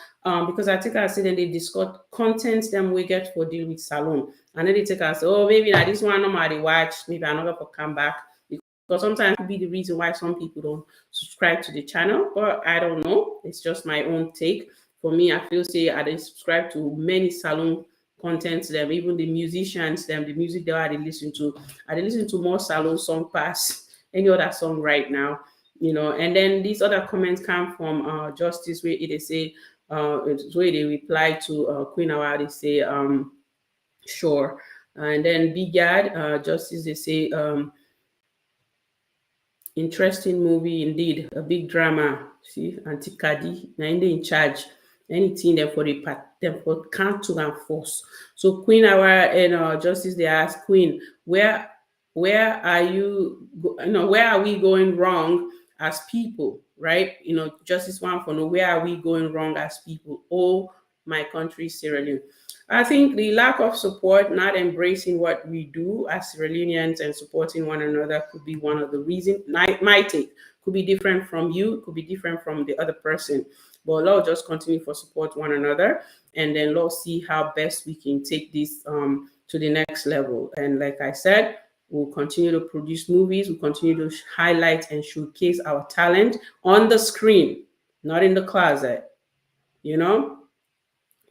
because I think I see them they discuss content them we get for deal with Salone. And then they take us, oh, maybe now this one nobody watch, maybe another for come back. Because sometimes it could be the reason why some people don't subscribe to the channel, but I don't know. It's just my own take. For me, I feel say I didn't subscribe to many Salone content them, even the musicians them, the music that I listen to. I listen to more Salone song past any other song right now, you know. And then these other comments come from Justice where they say where they reply to Queen Awa, they say sure. And then Big Yard, Justice, they say interesting movie indeed, a big drama. See, Auntie KID, now in charge. Anything them for the them for count to and force. So Queen Awa and Justice, they ask Queen, where are you? You know, where are we going wrong as people, right? You know, Justice want for know where are we going wrong as people? Oh, my country, Sierra Leone. I think the lack of support, not embracing what we do as Sierra Leoneans and supporting one another could be one of the reasons. My take could be different from you, could be different from the other person. But Lord, just continue for support one another, and then Lord see how best we can take this to the next level. And like I said, we'll continue to produce movies, we'll continue to highlight and showcase our talent on the screen, not in the closet. You know,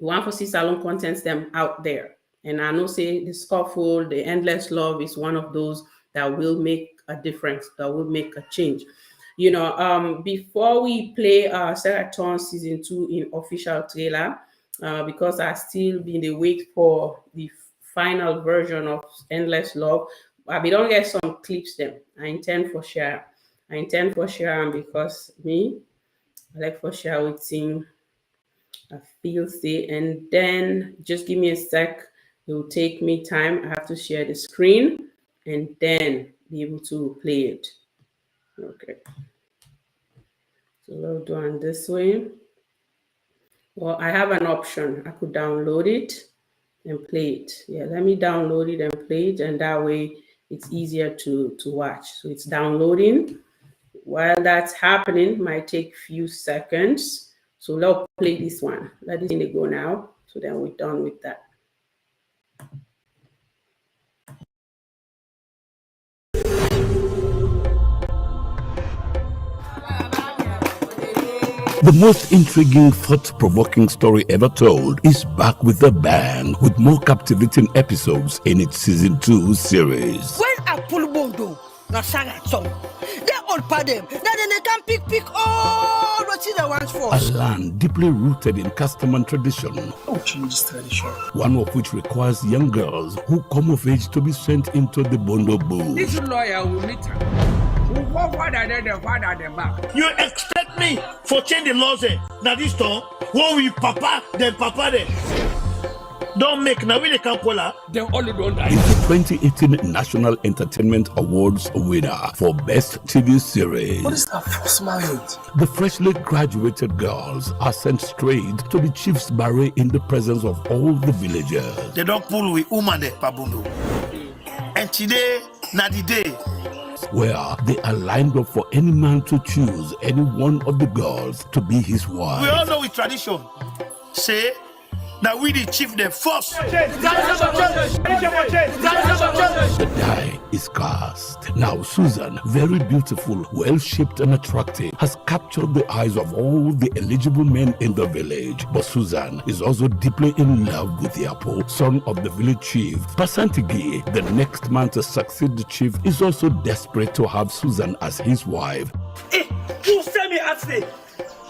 we want to see Salone contents them out there. And I know say the Scuffle, the Endless Love is one of those that will make a difference, that will make a change. You know, before we play Sarah Thorne season 2 in official trailer, because I still been the wait for the final version of Endless Love, I don't get some clips them. I intend for share them because me, I like for share with thing. I feel say, and then just give me a sec. It will take me time. I have to share the screen and then be able to play it. Okay. So we'll do it this way. Well, I have an option. I could download it and play it. Yeah, let me download it and play it, and that way it's easier to watch. So it's downloading. While that's happening, it might take a few seconds. So let's play this one. Let it go now. So then we're done with that. The most intriguing, thought-provoking story ever told is back with a bang, with more captivating episodes in its season 2 series. When I pull bondo, na Sarah Thorne, they all part them. Now they can pick all what they want for. A land deeply rooted in custom and tradition. Don't change this tradition. One of which requires young girls who come of age to be sent into the bondo booth. This lawyer will meet her. You expect me for change the laws now this time? When we papa, then papa then. Don't make now we can't pull her. Then only don't die. It's the 2018 National Entertainment Awards winner for Best TV Series. What is that first marriage? The freshly graduated girls are sent straight to the chief's barrack in the presence of all the villagers. They don't pull with woman there, Pabundo. And today, not the day. Where they are lined up for any man to choose any one of the girls to be his wife. We all know with tradition. Say, now we the chief the first. The die is cast. Now Susan, very beautiful, well-shaped and attractive, has captured the eyes of all the eligible men in the village. But Susan is also deeply in love with Yapo, son of the village chief. Pasantigi, the next man to succeed the chief, is also desperate to have Susan as his wife. Hey, you send me at say.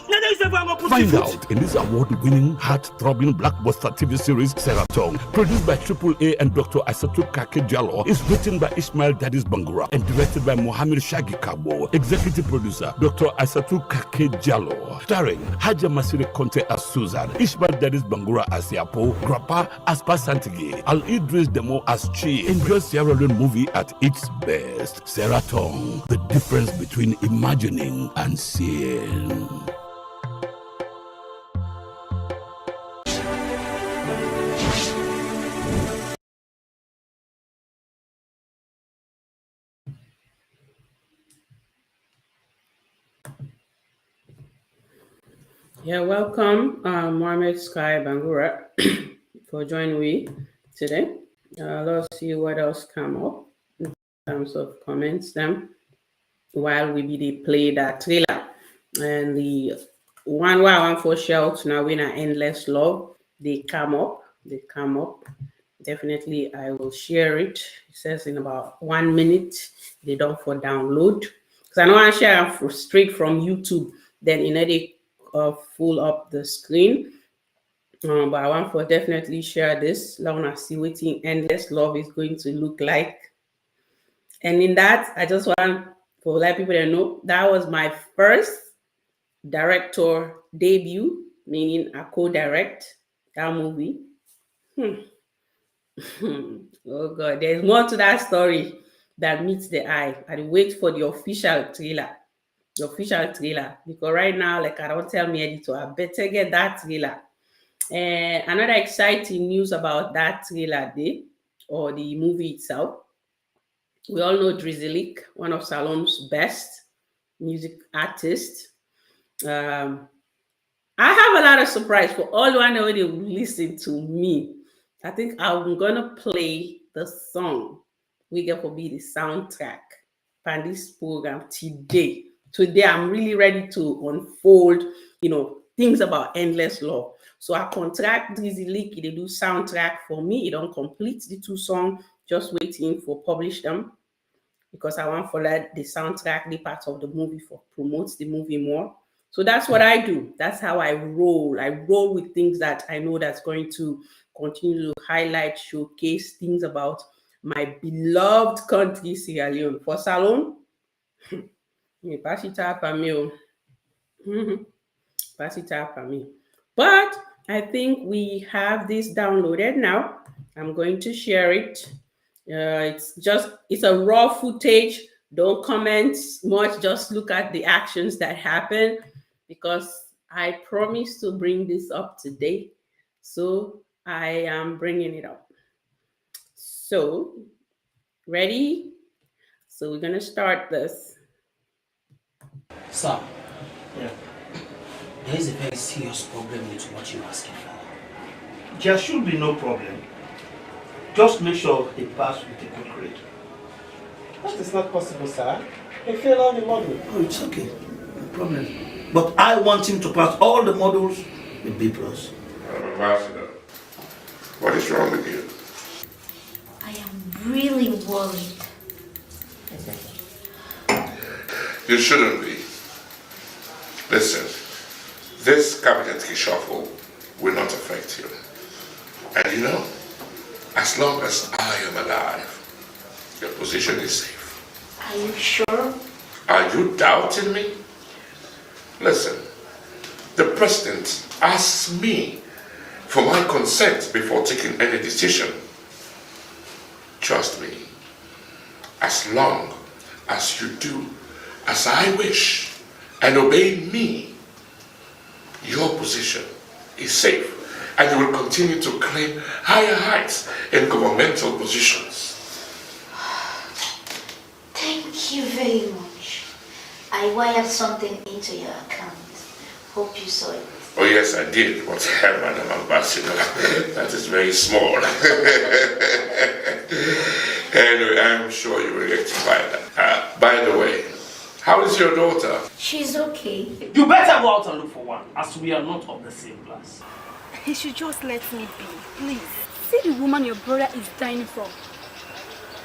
Now Find out in this award-winning, heart-throbbing blockbuster TV series, Sierra Leone, produced by AAA and Dr. Aissatou Kake Jallow, is written by Ismail Dadis Bangura and directed by Mohamed Shagi Kabo. Executive producer, Dr. Aissatou Kake Jallow. Starring Haja Masire Conte as Susan, Ismail Dadis Bangura as Yapo, Grappa as Pasantigi, Al Idris Demo as Chi. Enjoy Sierra Leone movie at its best. Sierra Leone, the difference between imagining and seeing. Yeah, welcome, Mohamed Sky Bangura, for joining me today. Let's see what else come up in terms of comments them while we be play that trailer. And the one where I want for shout now when I endless love, they come up. Definitely I will share it. It says in about 1 minute they don't for download. Because I know I share straight from YouTube, then in they full up the screen. But I want to definitely share this. Now see what endless love is going to look like. And in that, I just want for let people to know that was my first director debut, meaning I co-direct that movie. Oh God, there's more to that story that meets the eye. I wait for the official trailer. Because right now, like I don't tell me editor, I better get that trailer. Another exciting news about that trailer day or the movie itself. We all know Drizzly, one of Salone's best music artists. I have a lot of surprise for all one who they listen to me. I think I'm gonna play the song. We get to be the soundtrack for this program today. Today, I'm really ready to unfold, things about endless love. So I contract Drizzly, they do soundtrack for me. It don't complete the 2 songs, just waiting for publish them because I want for that the soundtrack, the part of the movie for promotes the movie more. So that's what I do. That's how I roll. I roll with things that I know that's going to continue to highlight, showcase things about my beloved country, Sierra Leone. For Salone, pass it up for me. Pass it up for me. But I think we have this downloaded now. I'm going to share it. It's a raw footage. Don't comment much. Just look at the actions that happen because I promised to bring this up today. So I am bringing it up. So, ready? So we're going to start this. Sir, there is a very serious problem with what you're asking for. There should be no problem. Just make sure he passes with a good grade. That is not possible, sir. He failed all the modules. Oh, it's okay. No problem. But I want him to pass all the modules with B+. Ambassador, what is wrong with you? I am really worried. You shouldn't be. Listen, this cabinet reshuffle will not affect you. And as long as I am alive, your position is safe. Are you sure? Are you doubting me? Listen, the president asks me for my consent before taking any decision. Trust me, as long as you do as I wish and obey me, your position is safe and you will continue to claim higher heights in governmental positions. Thank you very much. I wired something into your account. Hope you saw it. Oh yes, I did. But Madam Ambassador, that is very small. Anyway, I'm sure you will rectify that. By the way, how is your daughter? She's okay. You better go out and look for one, as we are not of the same class. He should just let me be, please. See the woman your brother is dying from.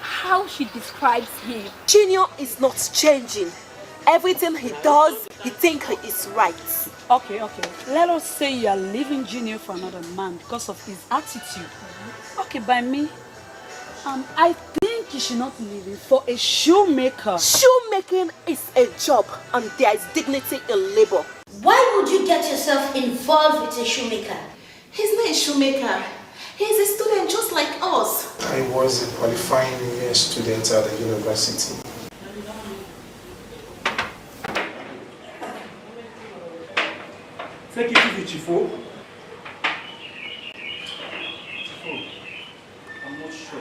How she describes him. Junior is not changing. Everything he does, he thinks he is right. Okay. Let us say you are leaving Junior for another man because of his attitude. Okay, by me, I think you should not leave him for a shoemaker. Shoemaking is a job and there is dignity in labor. Why would you get yourself involved with a shoemaker? He's not a shoemaker. He's a student just like us. I was a qualifying year student at the university. Take it easy, Chifo. I'm not sure.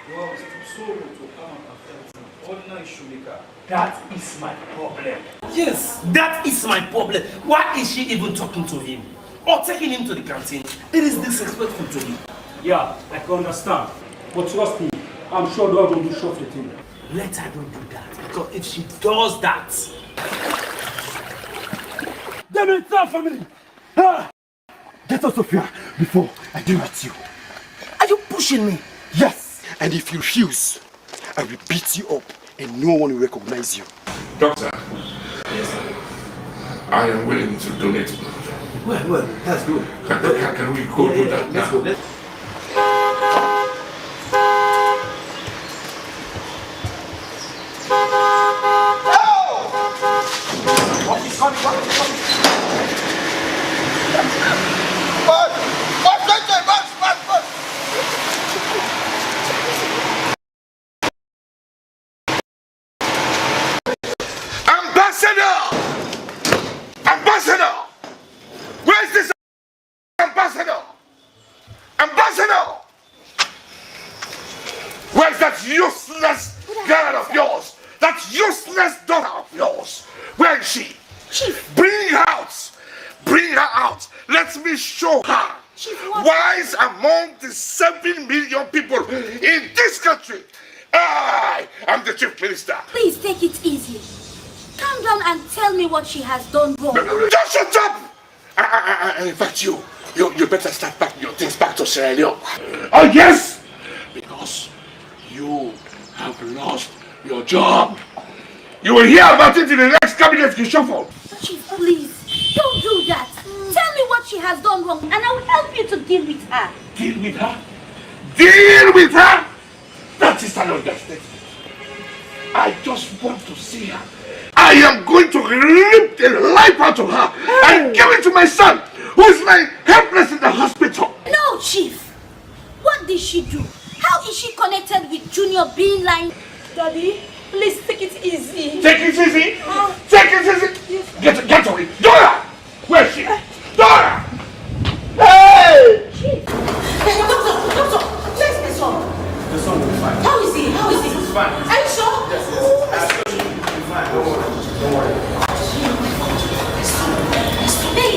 You are so to come and affect me. Ordinary shoemaker. That is my problem. Yes, that is my problem. Why is she even talking to him? Or taking him to the canteen? It is disrespectful to me. Yeah, I can understand. But trust me, I'm sure the other will do short with him. Let her don't do that. Because if she does that... Damn it, our family! Ah! Get out of here before I deal with you. Are you pushing me? Yes, and if you refuse, I will beat you up and no one will recognize you. Doctor, yes, I am willing to donate blood. Well, that's good. Can we go do that now? Let's go. What is coming? Ambassador! Where is this ambassador? Ambassador! Where's that useless girl of yours? That useless daughter of yours? Where is she? Bring her out! Bring her out! Let me show her why is among the 7 million people in this country. I am the chief minister. Please take it easy. Calm down and tell me what she has done wrong. Just shut up! In fact, you better start packing your things back to Sierra Leone. Oh yes! Because you have lost your job. You will hear about it in the next cabinet reshuffle. Chief, please, don't do that. Tell me what she has done wrong and I will help you to deal with her. Deal with her? Deal with her? That is an understatement. I just want to see her. I am going to rip the life out of her and give it to my son, who is lying helpless in the hospital. No, Chief. What did she do? How is she connected with Junior being lying? Daddy, please take it easy. Take it easy? Take it easy? Get away. Dora! Where is she? Dora! Hey! Chief! Doctor, where's my son? The son will be fine. How is he? He's fine. Are you sure? Yes. He'll be fine. Don't worry. Hey,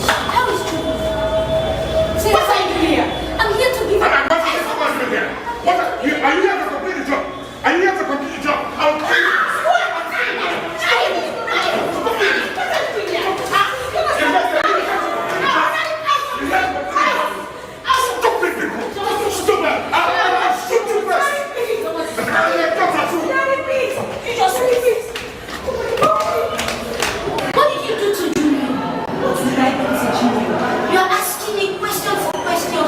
how is Junior? What are you doing here? I'm here to give I'm not here. Are you here to complete the job? Are you here to complete the job? I'll kill you. What did you do to Junior? What did I do to Junior? You're asking me question for question.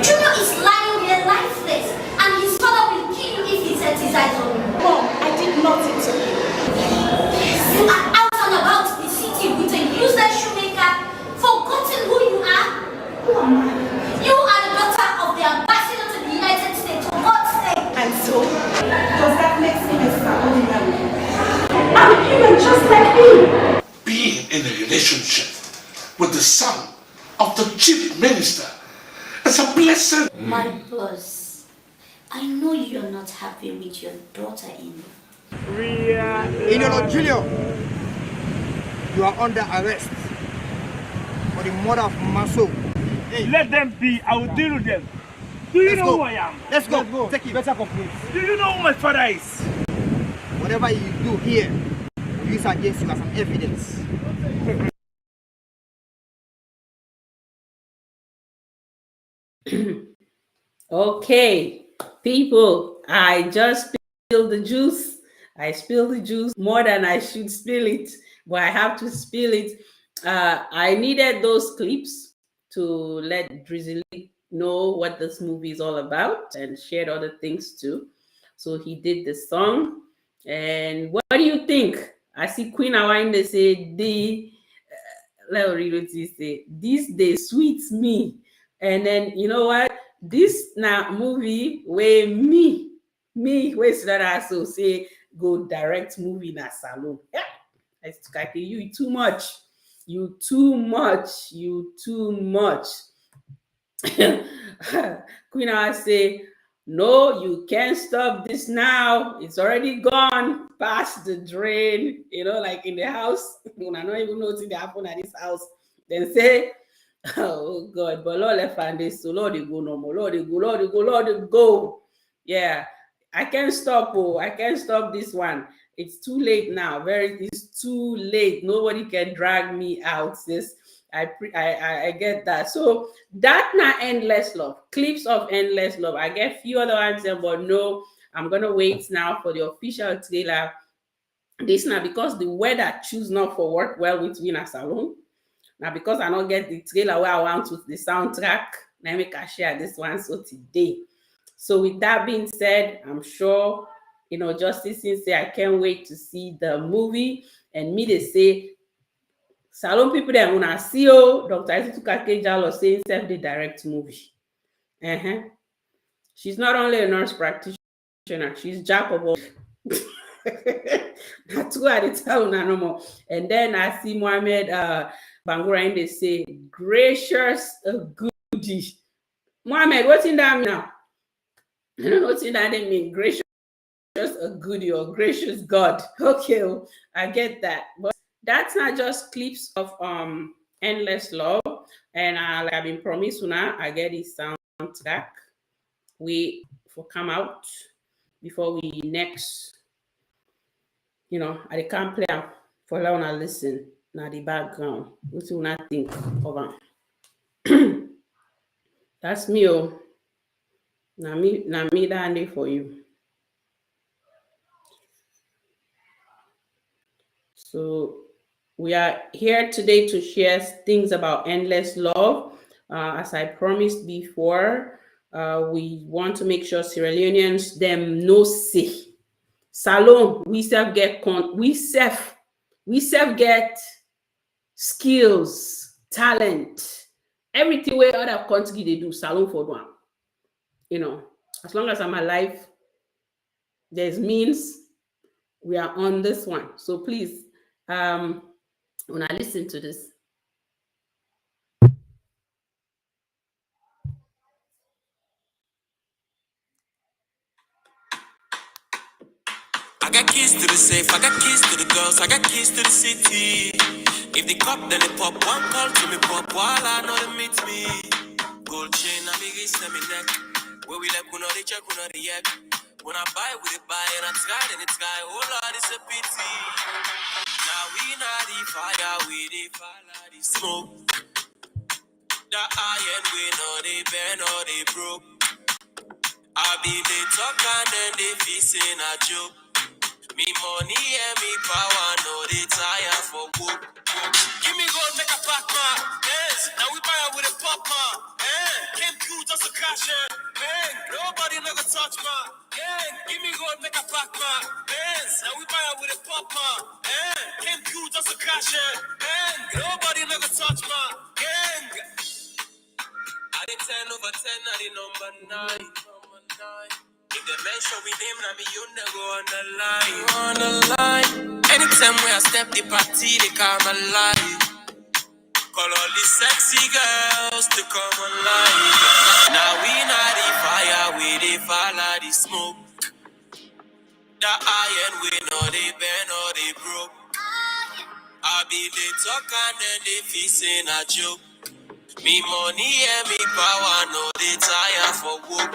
Junior is lying here lifeless, and his father will kill you if he sets his eyes on you. Mom, I did nothing to him. You are out and about the city with a useless shoemaker, forgotten who you are. You are the daughter of the ambassador to the United States, for God's sake. And so, does that make me extraordinary? I'm human just like me. Being in a relationship with the son of the chief minister is a blessing. My boss, I know you're not happy with your daughter-in-law. Inolo Junior, you are under arrest for the murder of Maso. Hey, let them be. I will deal with them. Do you know who I am? Let's go. Take it. Better complete. Do you know who my father is? Whatever you do here, use against you as an evidence. Okay, people, I just spilled the juice. I spill the juice more than I should spill it, but I have to spill it. I needed those clips to let Drizzly know what this movie is all about and shared other things too. So he did the song. And what do you think? I see Queen Hawaii, they say, let me read what he say. This day sweets me. And then you know what? This now movie where where's that so say go direct movie na Salone. Yeah. I you too much. You too much. You too much. Queen I say, no, you can't stop this now. It's already gone past the drain. You know, like in the house. When I don't even know what's happen at this house. Then say, oh God, but Lord left and this, so Lord, they go no more. Lord, they go, Lord, they go, Lord, they go. Yeah, I can't stop. Oh, I can't stop this one. It's too late now. It's too late. Nobody can drag me out. Sis. I get that. So that not endless love. Clips of endless love. I get few other ones there, but no, I'm gonna wait now for the official trailer. This now because the weather choose not for work well with me in a salon. Now because I don't get the trailer where I want with the soundtrack, let me share this one so today. So with that being said, I'm sure Justice say I can't wait to see the movie. And me they say Salon people there when I see Dr. Isitu Kakejalo saying self the direct movie. She's not only a nurse practitioner, she's jack of all. That's why I tell no more. And then I see Mohammed Bangura and they say gracious goodie. Mohammed, what's in that mean now? I don't know what's in that mean. Gracious a goodie or gracious God. Okay, I get that. But that's not just clips of endless love. And like I've been promised now, I get this soundtrack. We for come out before we next. I can't play for long and listen. Now the background. What you not think of them? That's me. Now me that for you. So we are here today to share things about endless love. As I promised before, we want to make sure Sierra Leoneans them know say Salone we self get get skills, talent, everything where other country they do Salone for one. As long as I'm alive, there's means we are on this one. So please, when I listen to this. I got keys to the safe, I got keys to the girls, I got keys to the city. If they cop, then they pop. One call to me pop, while I know they meet me. Gold chain, I be wrist and me neck. Where we like, we know they check, we know they yak. When I buy, we they buy, and I try, then it's guy. Oh Lord, it's a pity. Now we not the fire, we the fire, the smoke. The iron, we know they burn or they broke. I be the talk and then they facing a joke. Me money and me power, no they tire for work. Give me gold, make a pack man. Yes, now we buy with a pop man. Came through just a cash in. Nobody never touch man. Give me gold, make a pack man. Yes, now we buy with a pop man. Came through just a cash in. Nobody never touch man. I did 10 over 10, I did number 9. If they mention we name, now me you never on the line. On the line. Anytime when I step the party, they come alive. Call all these sexy girls to come alive. Now we not the fire, we the follow the smoke. The iron we know they burn or they broke. I be the talk and then they facing a joke. Me money and me power, no they tire for work.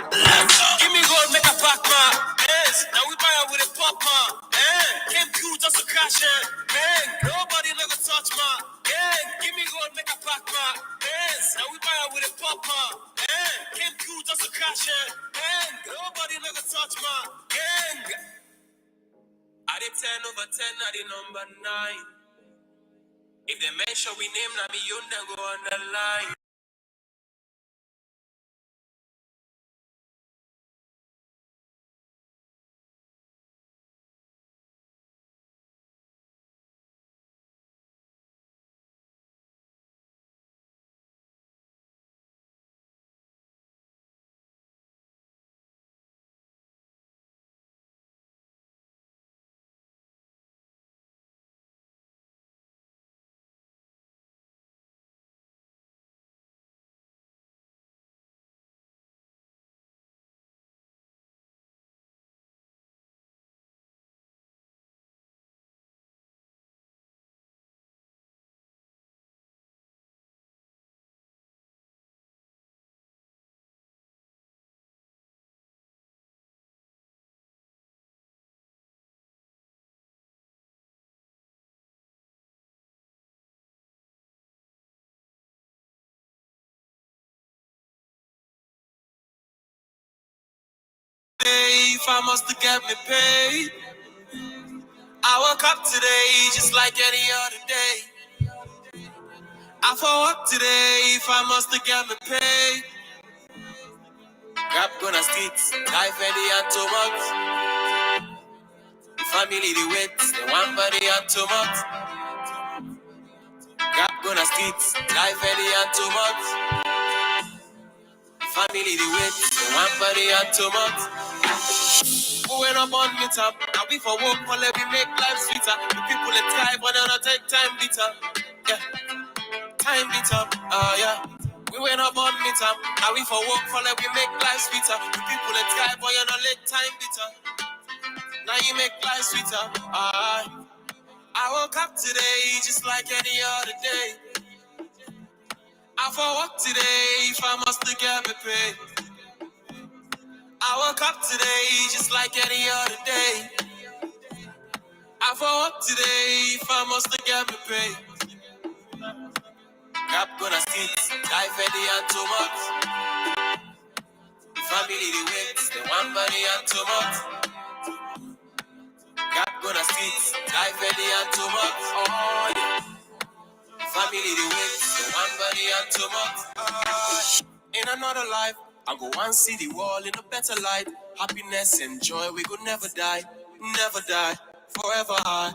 Give me gold, make a pack man. Yes, now we buy with a pop man. Came through just a cash in. Nobody never touch man. Give me gold, make a pack man. Yes, now we buy with a pop man. Came through just a cash in. Nobody never touch man. I the 10 over 10 at the number 9. If they mention we name, na me you then go on the line. If I must get me paid, I woke up today just like any other day. I for work today if I must get me paid. Grab gonna streets, life any and too much. Family the wait, the one body and too much. Grab gonna streets, life any and too much. Family the wait, the one body and too much. Moving up on me top, now we for work for let me make life sweeter. The people that try but they don't take time bitter. Yeah, time bitter, yeah. We went up on me top, now we for work for let me make life sweeter. The people that try but you don't let time bitter. Now you make life sweeter, I woke up today just like any other day. I for work today if I must get me paid. I woke up today just like any other day. I for work today if I must get me paid. Grab gonna sit, life ready and too much. Family the wait, the one body and too much. Grab gonna sit, life ready and too much. Oh yeah. Family the wait, the one body and too much. In another life, I go one see the world in a better light. Happiness and joy, we could never die, never die. Forever I.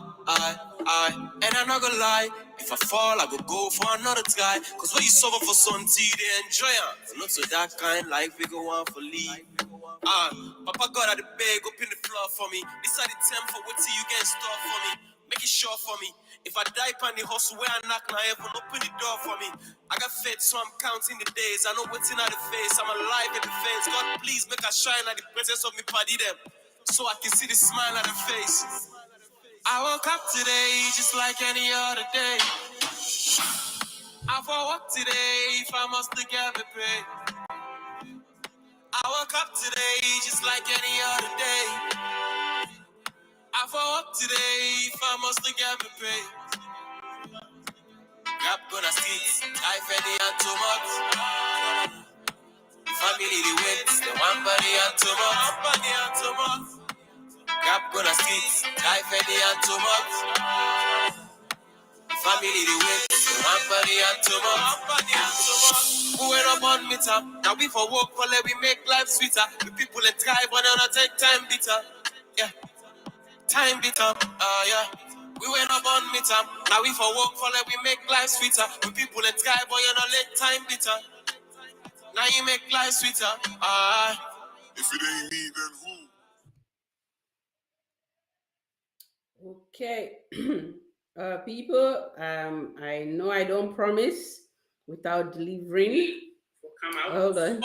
And I'm not gonna lie, if I fall, I go for another try. Cause when you suffer for something, they enjoy it. Not so that kind life, we go on for leave. Papa God at the bag, open the floor for me. This are the time for what you get store for me. Make it sure for me. If I die pan the hustle where I knock now heaven, open the door for me. I got faith, so I'm counting the days. I know what's in the face. I'm alive in the face. God, please make a shine at the presence of me party them. So I can see the smile on the face. I woke up today just like any other day. I for work today if I must get me paid. I woke up today just like any other day. I for work today if I must get me paid. Grab gonna sit, life ready and too much. Family the wait, the one body and too much. One body and too much. Grab gonna sit, life ready and too much. Family the wait, the one body and too much. One body and too much. Who went up on me top? Now we for work for let we make life sweeter. The people that try but they don't take time bitter. Yeah, time bitter. Yeah. We went up on me top. Now we for work for let we make life sweeter. The people that try but you don't let time bitter. Now you make life sweeter. If it ain't me, then who? Okay. People, I know I don't promise without delivering. Hold on.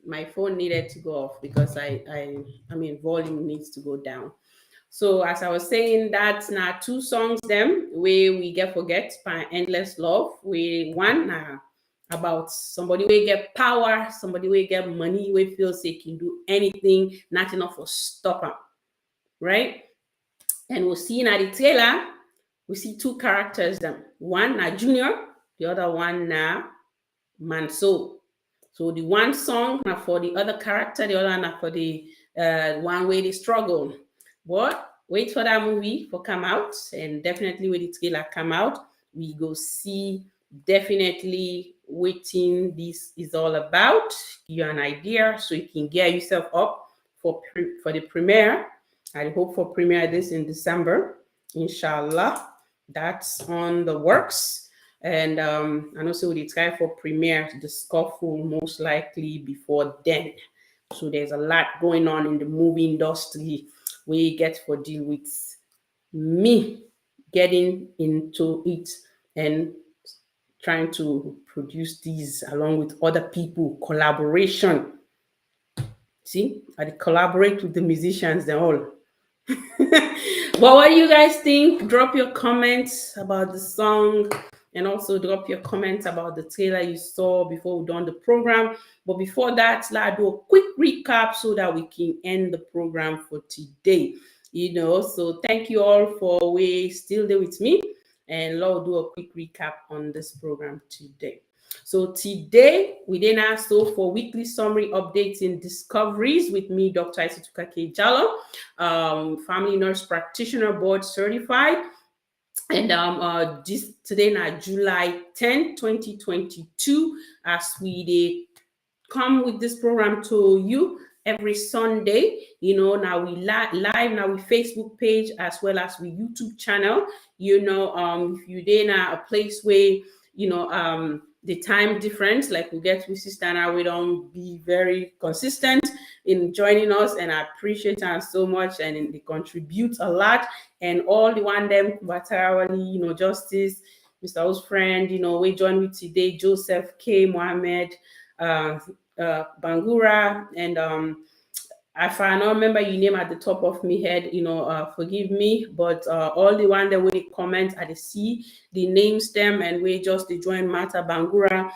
My phone needed to go off because I mean volume needs to go down. So as I was saying, that's now two songs them where we get forget by Endless Love. We one about somebody we get power, somebody we get money, we feel they can do anything, not enough for stop them, right? And we'll see in the trailer, we see two characters them. One na Junior, the other one na Manso. So the one song na for the other character, the other na for the one where they struggle. But wait for that movie for come out, and definitely when the trailer come out, we go see definitely waiting this is all about. Give you an idea so you can get yourself up for the premiere. I hope for premiere this in December, inshallah. That's on the works. And also we try for premiere the scuffle most likely before then. So there's a lot going on in the movie industry. We get for deal with me getting into it and trying to produce these along with other people, collaboration. See, I collaborate with the musicians, they all. But what do you guys think? Drop your comments about the song, and also drop your comments about the trailer you saw before we done the program. But before that, let's do a quick recap so that we can end the program for today. So thank you all for still there with me, and Lord, do a quick recap on this program today. So today we then ask for weekly summary updates in discoveries with me, Dr. Isituka Jallo, family nurse practitioner, board certified. And today now July 10, 2022, as we come with this program to you every Sunday. Now we live now we Facebook page as well as we YouTube channel. If you then a place where the time difference, like we get with Sister Anna, we don't be very consistent in joining us, and I appreciate her so much, and they contribute a lot. And all the one them Watarawali, Justice, Mr. O's friend, we join with today, Joseph K. Mohammed, Bangura, and if I don't remember your name at the top of my head, forgive me, but all the one that we comment at the see the names them, and we just the join Mata Bangura,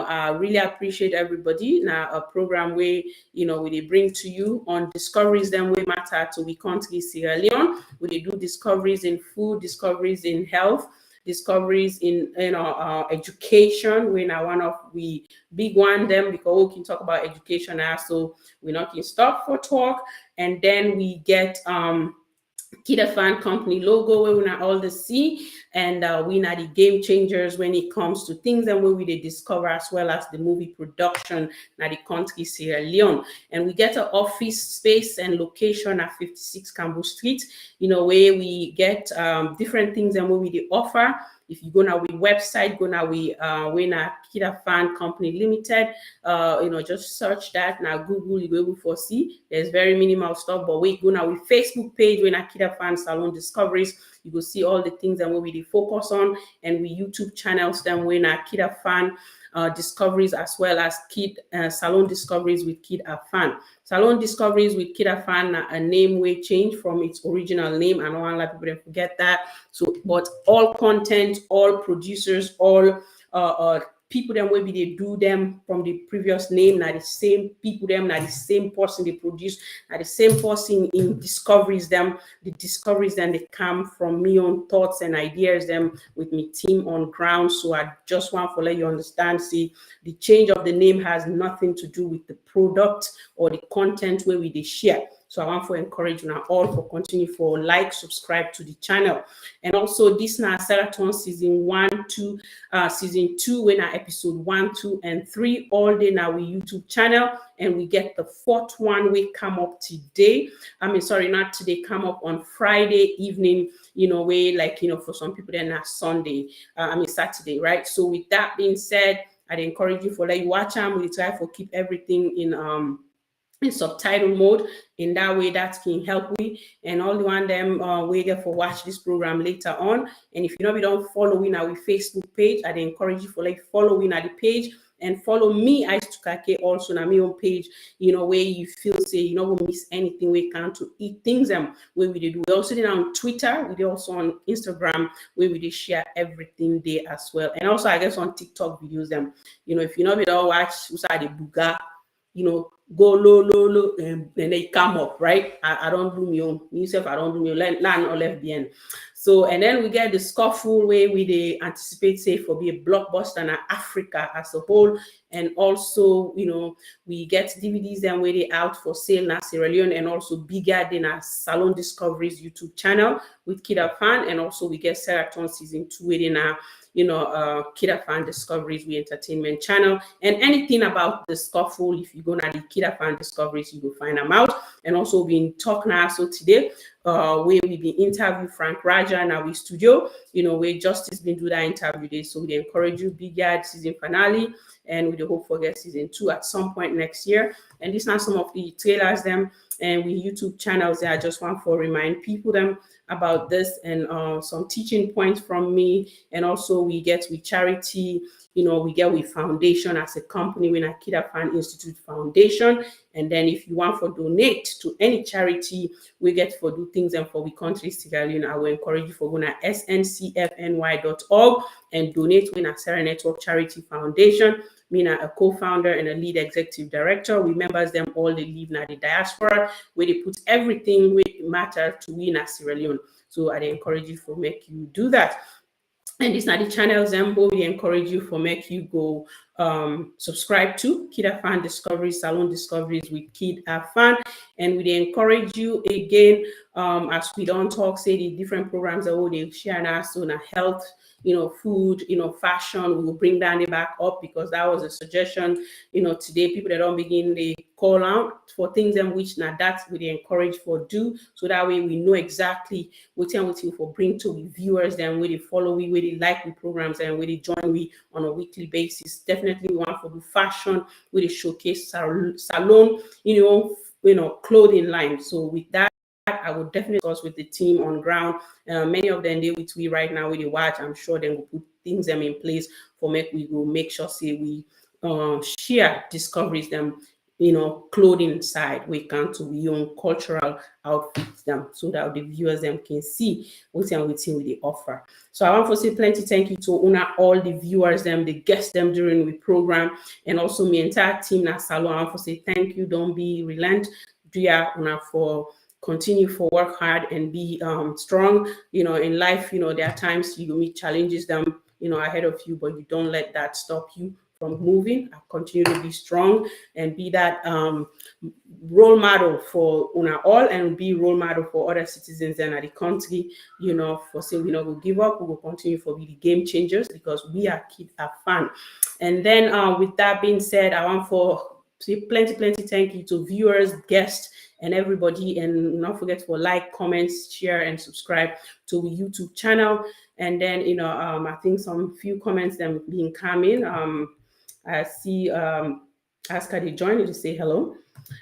I really appreciate everybody. Now a program where we bring to you on discoveries them we matter to we country Sierra Leone. We do discoveries in food, discoveries in health, discoveries in education. We're now one of we big one them, because we can talk about education now, so we're not going to stop for talk. And then we get KID-AFAN company logo where we not all the see, and we not the game changers when it comes to things and where we they discover, as well as the movie production na the country Sierra Leone. And we get an office space and location at 56 Cambo Street, where we get different things and where we they offer. If you go now we website, go now we na KID-AFAN Company Limited, just search that now Google, you go able to see. There's very minimal stuff, but we go now we Facebook page, we na KID-AFAN Salone Discoveries. You go see all the things and what we focus on, and we YouTube channels then we na KID-AFAN Discoveries, as well as Salone Discoveries with KID-AFAN. Salone Discoveries with KID-AFAN, a name way change from its original name. I don't want to let people forget that. So, but all content, all producers, all people them maybe they do them from the previous name, not the same people them, not the same person they produce, not the same person in discoveries them. The discoveries then they come from me on thoughts and ideas them with me team on ground. So I just want to let you understand, see, the change of the name has nothing to do with the product or the content where we they share. So I want to encourage you now all for continue for like, subscribe to the channel. And also this now Seraton season 2, when our episode 1, 2, and 3 all day now we YouTube channel, and we get the 4th one we come up today. Not today, come up on Friday evening, for some people then not Sunday, Saturday, right? So with that being said, I'd encourage you for you watch them. We try for keep everything in subtitle mode. In that way, that can help me and all the one them wait there for watch this program later on. And if you we don't follow in our Facebook page, I'd encourage you for follow in at the page, and follow me Istukake also na me own page, where you feel say you not gonna miss anything we can to eat things where we do. We also did on Twitter, we did also on Instagram, where we did share everything there as well. And also I guess on TikTok videos them, if you we don't watch usade buga, go low, and they come up, right? I don't do me own. Myself, I don't do me own. Land or left behind. So, and then we get the scuffle way we they anticipate, say, for be a blockbuster in Africa as a whole. And also, you know, we get DVDs then where they out for sale now, Sierra Leone, and also bigger than our Salone Discoveries YouTube channel with KID-AFAN. And also we get Seraton season 2 within our, you know, KID-AFANdiscoveries, we entertainment channel. And anything about the scuffle, if you go to the KID-AFANdiscoveries, you will find them out. And also we in talk now, so today, where we be interview Frank Raja in our studio, you know, where Justice been do that interview day. So we encourage you, big yard season finale, and we hope for get season 2 at some point next year. And these are some of the trailers them and we YouTube channels that I just want to remind people them about this, and some teaching points from me. And also we get with charity, you know, we get with foundation as a company, we a KID-AFAN Institute Foundation. And then if you want for donate to any charity, we get for do things and for we country Sierra Leone, I will encourage you for going to sncfny.org and donate to a Sarah Network Charity Foundation. Me a co-founder and a lead executive director. We members them all they live in the diaspora where they put everything which matter to we in Sierra Leone. So I encourage you for make you do that. And these are the channels and we encourage you for make you go subscribe to KID-AFAN Discoveries, Salone Discoveries with KID-AFAN. And we encourage you again, as we don't talk, say the different programs that they share now, so now health, you know, food, you know, fashion, we will bring Danny back up because that was a suggestion, you know, today people that don't begin, they call out for things in which now that we encourage for do, so that way we know exactly what you for bring to the viewers, then where they follow we, where they like the programs and where they join we on a weekly basis. Definitely we want for the fashion, where they showcase salon, you know, clothing line. So with that, I would definitely discuss with the team on ground. Many of them they with we right now with the watch. I'm sure they will put things them in place for we will make sure say we share discoveries them, you know, clothing side we can to we own cultural outfits them so that the viewers them can see what we the offer. So I want to say plenty thank you to all the viewers them, the guests them during the program, and also my entire team na Salone. I want to say thank you. Don't be relent. For continue for work hard and be strong. You know, in life, you know, there are times you meet challenges them, you know, ahead of you, but you don't let that stop you from moving. Continue to be strong and be that role model for all, and be role model for other citizens in the country, you know, for saying we not will give up, we will continue for be the game changers because we are KID-AFAN. And then with that being said, I want for say plenty thank you to viewers, guests, and everybody, and not forget to like, comments, share, and subscribe to the YouTube channel. And then, you know, I think some few comments them being coming. I see Aska they joined to say hello.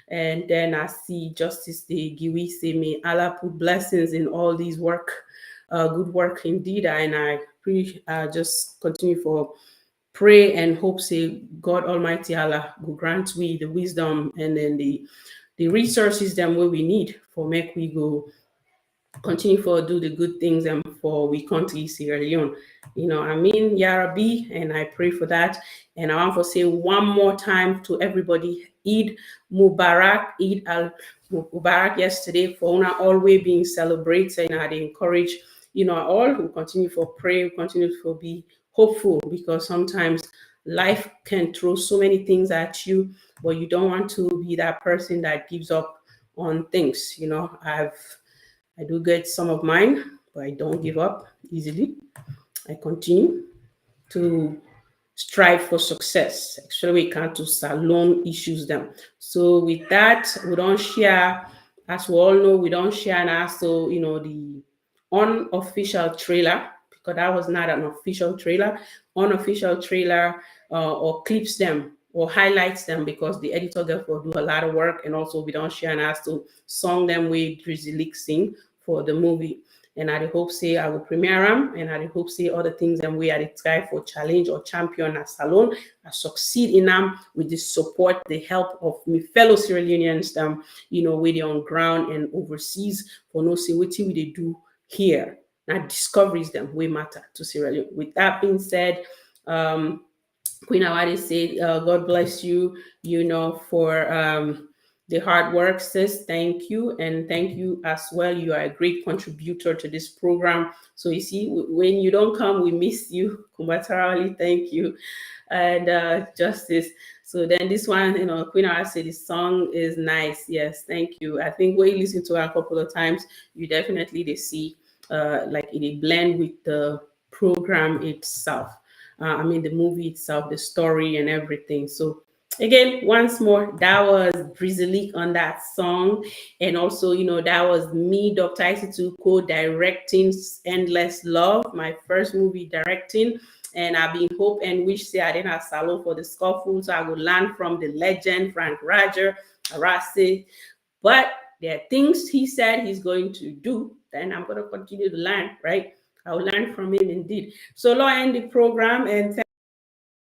And then I see Justice the Giwi say, may Allah put blessings in all these work, good work indeed. And I just continue for pray and hope say God Almighty Allah will grant we the wisdom and then the resources them where we need for make we go continue for do the good things and for we country Sierra Leone. You know, I mean, Ya Rabbi, and I pray for that. And I want to say one more time to everybody, Eid Mubarak, Eid al Mubarak yesterday for always being celebrated. And I encourage, you know, all who continue for pray, continue for be hopeful, because sometimes life can throw so many things at you, but you don't want to be that person that gives up on things. You know, I do get some of mine, but I don't give up easily. I continue to strive for success. Actually, we can't to Salone issues them. So with that, we don't share, as we all know, we don't share now. So, you know, the unofficial trailer, because that was not an official trailer, unofficial trailer or clips them or highlights them, because the editor therefore do a lot of work, and also we don't share and ask to song them with Drizzy Leak sing for the movie. And I hope say I will premiere them, and I hope say other things and we are try for challenge or champion at Salone. I succeed in them with the support, the help of my fellow Sierra Leoneans, you know, with on ground and overseas for no say what we do here. Now discoveries them we matter to Sierra Leone. With that being said, Queen Awadi said, God bless you, for the hard work, sis. Thank you. And thank you as well. You are a great contributor to this program. So you see, when you don't come, we miss you. Kumbatarali, thank you. And Justice. So then this one, Queen Awadi said the song is nice. Yes, thank you. I think when you listen to it a couple of times, you definitely they see like it blend with the program itself. The movie itself, the story and everything. So again, once more, that was Brizzleek on that song. And also, that was me, Dr. Isitu, co-directing Endless Love, my first movie directing. And I've been hope and wish say I didn't have Salone for the scuffle. So I would learn from the legend, Frank Roger, Arase. But there are things he said he's going to do. Then I'm going to continue to learn, right? I'll learn from him indeed. So I'll end the program and thank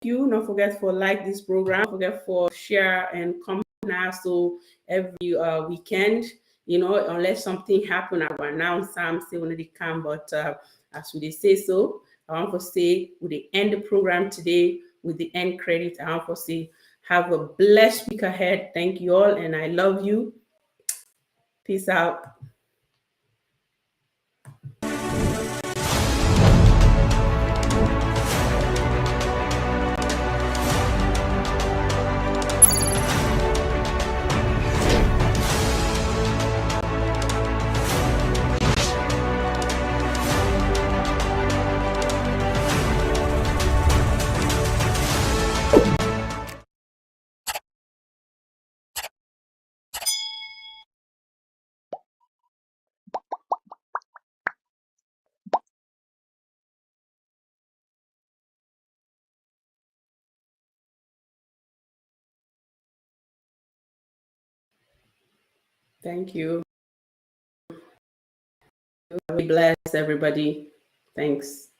you. Don't forget for like this program. Don't forget for share and comment now. So every weekend, unless something happen, I will announce some say when they come. But as we say so, I want to say we end the program today with the end credit. I want to say have a blessed week ahead. Thank you all, and I love you. Peace out. Thank you. Be blessed, everybody. Thanks.